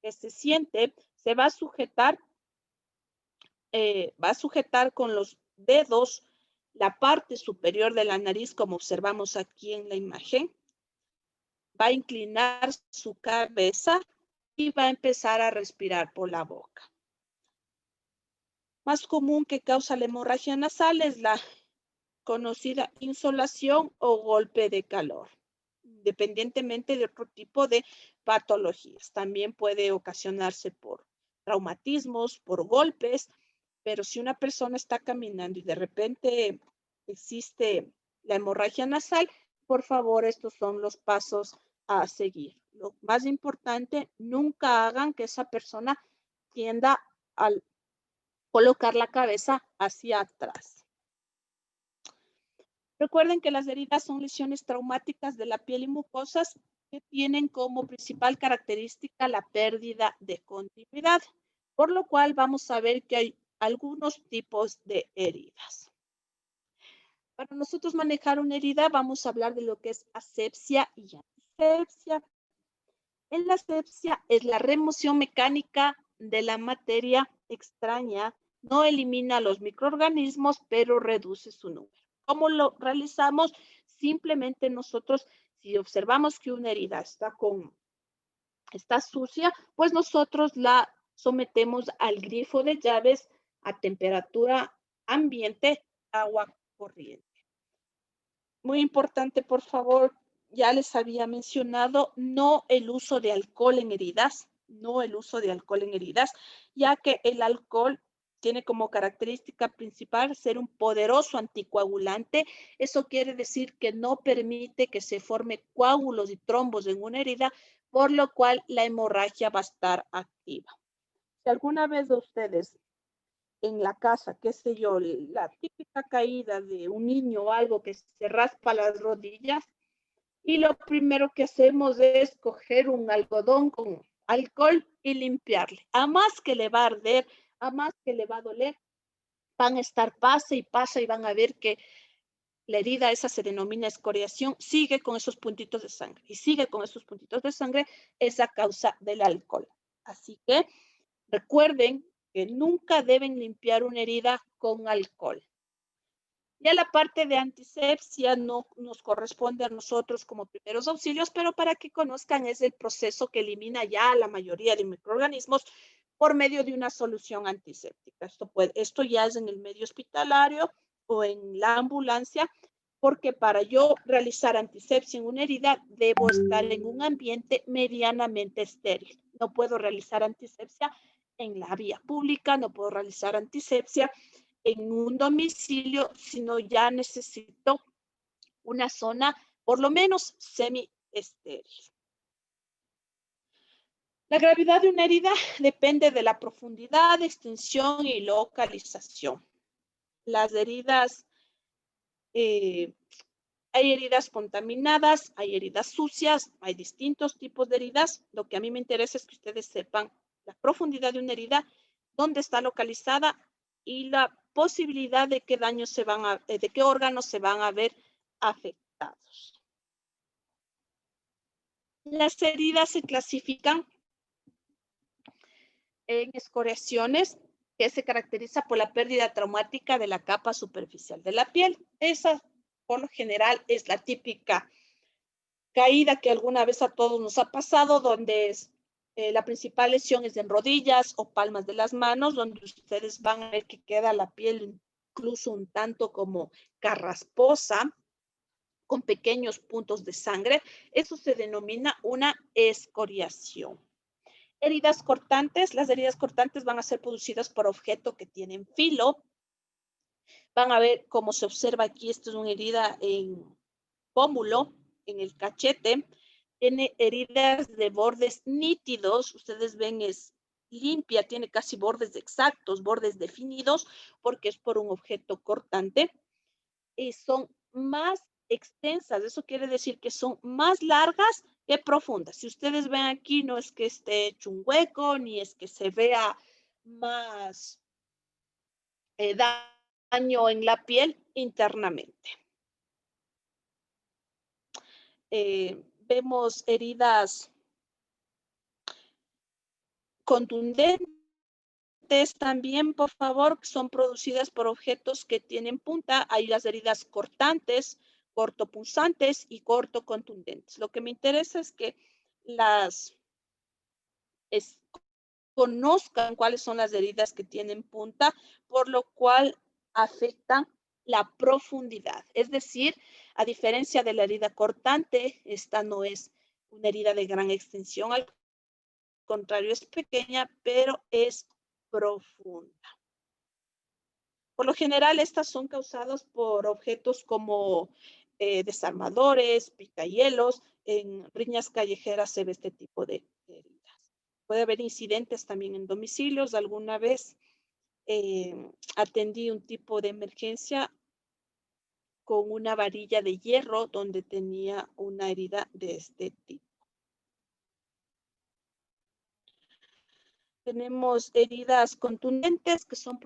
que se siente, se va a sujetar con los dedos la parte superior de la nariz, como observamos aquí en la imagen. Va a inclinar su cabeza y va a empezar a respirar por la boca. Más común que causa la hemorragia nasal es la conocida insolación o golpe de calor, independientemente de otro tipo de patologías. También puede ocasionarse por traumatismos, por golpes, pero si una persona está caminando y de repente existe la hemorragia nasal, por favor, estos son los pasos a seguir. Lo más importante, nunca hagan que esa persona tienda a colocar la cabeza hacia atrás. Recuerden que las heridas son lesiones traumáticas de la piel y mucosas que tienen como principal característica la pérdida de continuidad, por lo cual vamos a ver que hay algunos tipos de heridas. Para nosotros manejar una herida, vamos a hablar de lo que es asepsia y antisepsia. En la asepsia es la remoción mecánica de la materia extraña, no elimina los microorganismos, pero reduce su número. ¿Cómo lo realizamos? Simplemente nosotros, si observamos que una herida está sucia, pues nosotros la sometemos al grifo de llaves a temperatura ambiente, agua corriente. Muy importante, por favor, ya les había mencionado, no el uso de alcohol en heridas, ya que el alcohol tiene como característica principal ser un poderoso anticoagulante. Eso quiere decir que no permite que se formen coágulos y trombos en una herida, por lo cual la hemorragia va a estar activa. Si alguna vez ustedes en la casa, qué sé yo, la típica caída de un niño o algo que se raspa las rodillas, y lo primero que hacemos es coger un algodón con alcohol y limpiarle. A más que le va a arder, a más que le va a doler, van a estar pase y van a ver que la herida, esa se denomina escoriación, sigue con esos puntitos de sangre y sigue con esos puntitos de sangre esa causa del alcohol. Así que recuerden que nunca deben limpiar una herida con alcohol. Ya la parte de antisepsia no nos corresponde a nosotros como primeros auxilios, pero para que conozcan es el proceso que elimina ya la mayoría de microorganismos por medio de una solución antiséptica. Esto ya es en el medio hospitalario o en la ambulancia, porque para yo realizar antisepsia en una herida, debo estar en un ambiente medianamente estéril. No puedo realizar antisepsia en la vía pública, no puedo realizar antisepsia en un domicilio, sino ya necesito una zona por lo menos semi-estéril. La gravedad de una herida depende de la profundidad, extensión y localización. Las heridas, hay heridas contaminadas, hay heridas sucias, hay distintos tipos de heridas. Lo que a mí me interesa es que ustedes sepan la profundidad de una herida, dónde está localizada y la posibilidad de qué daños de qué órganos se van a ver afectados. Las heridas se clasifican en escoriaciones, que se caracteriza por la pérdida traumática de la capa superficial de la piel. Esa, por lo general, es la típica caída que alguna vez a todos nos ha pasado, donde la principal lesión es en rodillas o palmas de las manos, donde ustedes van a ver que queda la piel incluso un tanto como carrasposa, con pequeños puntos de sangre. Eso se denomina una escoriación. Heridas cortantes. Las heridas cortantes van a ser producidas por objetos que tienen filo. Van a ver cómo se observa aquí, esto es una herida en pómulo, en el cachete. Tiene heridas de bordes nítidos. Ustedes ven, es limpia, tiene casi bordes exactos, bordes definidos, porque es por un objeto cortante. Y son más extensas. Eso quiere decir que son más largas que profundas. Si ustedes ven aquí, no es que esté hecho un hueco, ni es que se vea más daño en la piel internamente. Vemos heridas contundentes también, por favor, que son producidas por objetos que tienen punta. Hay las heridas cortantes, cortopunzantes y cortocontundentes. Lo que me interesa es que conozcan cuáles son las heridas que tienen punta, por lo cual afectan la profundidad. Es decir, a diferencia de la herida cortante, esta no es una herida de gran extensión, al contrario, es pequeña, pero es profunda. Por lo general, estas son causadas por objetos como desarmadores, picahielos. En riñas callejeras se ve este tipo de heridas. Puede haber incidentes también en domicilios. Alguna vez atendí un tipo de emergencia con una varilla de hierro donde tenía una herida de este tipo. Tenemos heridas contundentes que son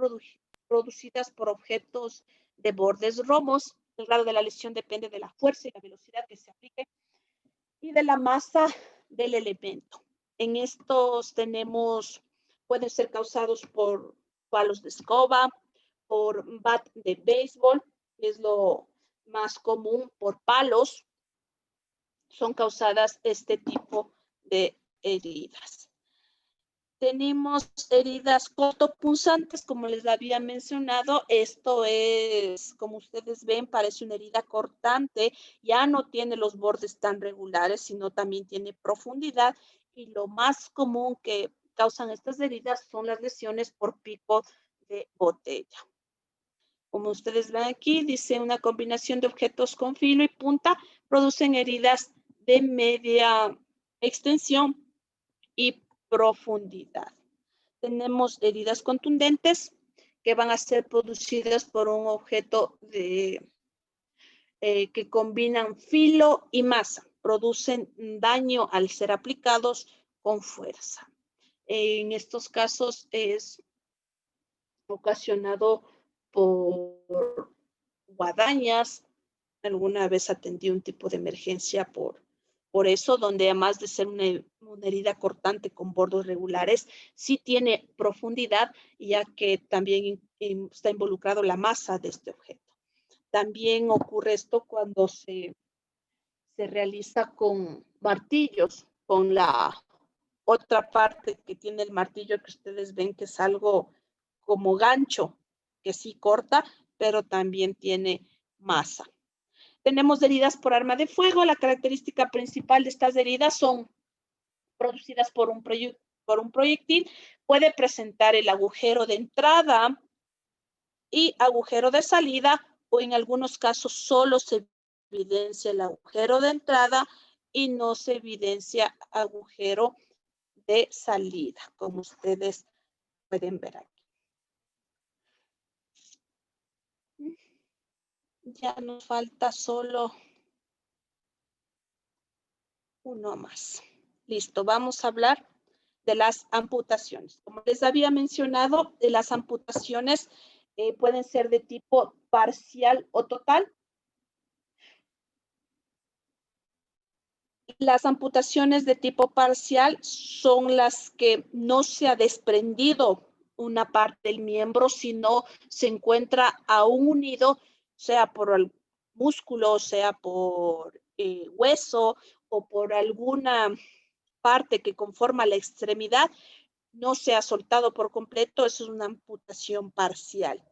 producidas por objetos de bordes romos. El grado de la lesión depende de la fuerza y la velocidad que se aplique y de la masa del elemento. En estos pueden ser causados por palos de escoba, por bat de béisbol, que es lo más común, por palos. Son causadas este tipo de heridas. Tenemos heridas cortopunzantes, como les había mencionado. Esto es, como ustedes ven, parece una herida cortante. Ya no tiene los bordes tan regulares, sino también tiene profundidad. Y lo más común que causan estas heridas son las lesiones por pico de botella. Como ustedes ven aquí, dice una combinación de objetos con filo y punta producen heridas de media extensión y profundidad. Tenemos heridas contundentes que van a ser producidas por un objeto que combinan filo y masa. Producen daño al ser aplicados con fuerza. En estos casos es ocasionado por guadañas. Alguna vez atendí un tipo de emergencia por eso, donde además de ser una herida cortante con bordes regulares, sí tiene profundidad, ya que también está involucrado la masa de este objeto. También ocurre esto cuando se realiza con martillos, con la otra parte que tiene el martillo que ustedes ven que es algo como gancho, que sí corta, pero también tiene masa. Tenemos heridas por arma de fuego. La característica principal de estas heridas son producidas por un proyectil. Puede presentar el agujero de entrada y agujero de salida, o en algunos casos solo se evidencia el agujero de entrada y no se evidencia agujero de salida, como ustedes pueden ver aquí. Ya nos falta solo uno más. Listo, vamos a hablar de las amputaciones. Como les había mencionado, las amputaciones pueden ser de tipo parcial o total. Las amputaciones de tipo parcial son las que no se ha desprendido una parte del miembro, sino se encuentra aún unido, sea por el músculo, sea por hueso o por alguna parte que conforma la extremidad, no se ha soltado por completo. Eso es una amputación parcial.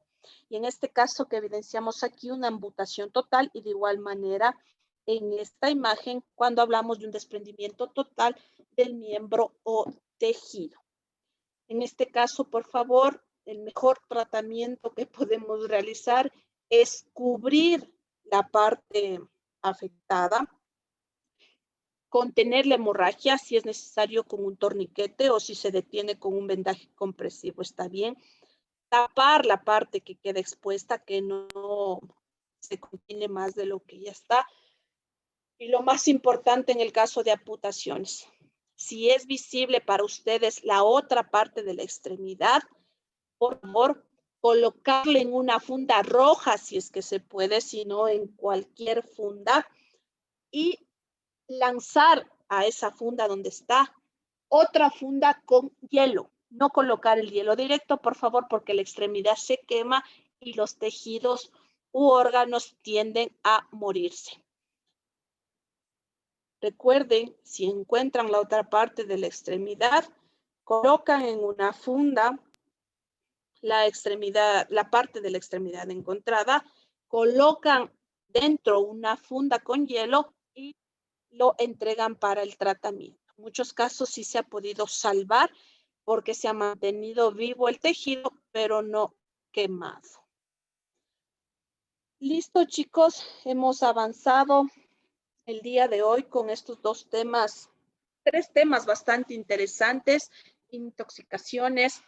Y en este caso que evidenciamos aquí, una amputación total, y de igual manera en esta imagen cuando hablamos de un desprendimiento total del miembro o tejido. En este caso, por favor, el mejor tratamiento que podemos realizar es cubrir la parte afectada, contener la hemorragia si es necesario con un torniquete, o si se detiene con un vendaje compresivo está bien. Tapar la parte que queda expuesta, que no se contiene más de lo que ya está. Y lo más importante en el caso de amputaciones, si es visible para ustedes la otra parte de la extremidad, por favor, colocarle en una funda roja si es que se puede, si no en cualquier funda, y lanzar a esa funda donde está otra funda con hielo. No colocar el hielo directo, por favor, porque la extremidad se quema y los tejidos u órganos tienden a morirse. Recuerden, si encuentran la otra parte de la extremidad, colocan en una funda la parte de la extremidad encontrada, colocan dentro una funda con hielo y lo entregan para el tratamiento. En muchos casos sí se ha podido salvar porque se ha mantenido vivo el tejido, pero no quemado. Listo, chicos, hemos avanzado el día de hoy con estos tres temas bastante interesantes: intoxicaciones,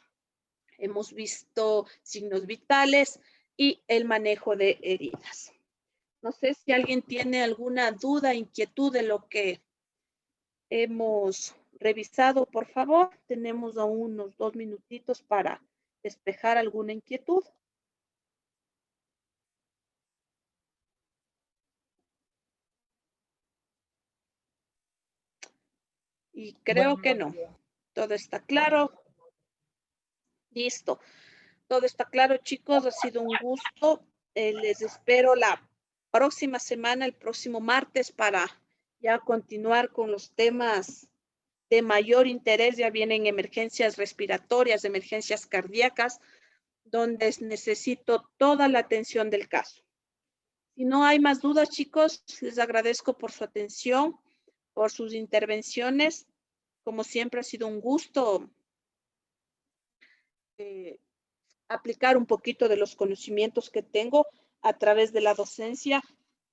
hemos visto signos vitales y el manejo de heridas. No sé si alguien tiene alguna duda, inquietud de lo que hemos revisado, por favor. Tenemos aún unos 2 minutitos para despejar alguna inquietud. Y creo que no. Todo está claro. Listo. Todo está claro, chicos. Ha sido un gusto. Les espero la próxima semana, el próximo martes, para ya continuar con los temas de mayor interés. Ya vienen emergencias respiratorias, emergencias cardíacas, donde necesito toda la atención del caso. Si no hay más dudas, chicos, les agradezco por su atención, por sus intervenciones. Como siempre, ha sido un gusto aplicar un poquito de los conocimientos que tengo a través de la docencia,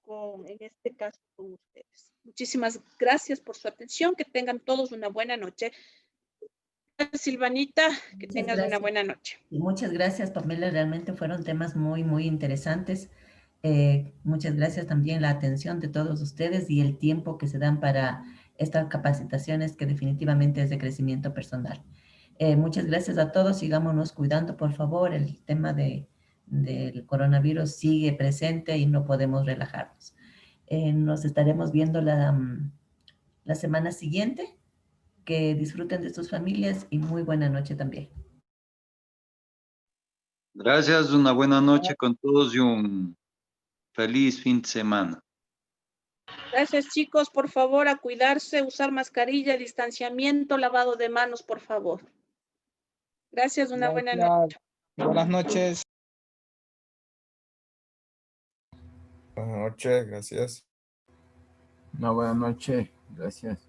en este caso con ustedes. Muchísimas gracias por su atención. Que tengan todos una buena noche. Gracias, Silvanita. Que tengas una buena noche. Y muchas gracias, Pamela. Realmente fueron temas muy, muy interesantes. Muchas gracias también la atención de todos ustedes y el tiempo que se dan para estas capacitaciones, que definitivamente es de crecimiento personal. Muchas gracias a todos. Sigámonos cuidando, por favor. El tema del coronavirus sigue presente y no podemos relajarnos. Nos estaremos viendo la semana siguiente. Que disfruten de sus familias y muy buena noche también. Gracias, una buena noche con todos y un feliz fin de semana. Gracias, chicos. Por favor, a cuidarse, usar mascarilla, distanciamiento, lavado de manos, por favor. Gracias, una buena noche. Buenas noches. Buenas noches, gracias. Una buena noche, gracias.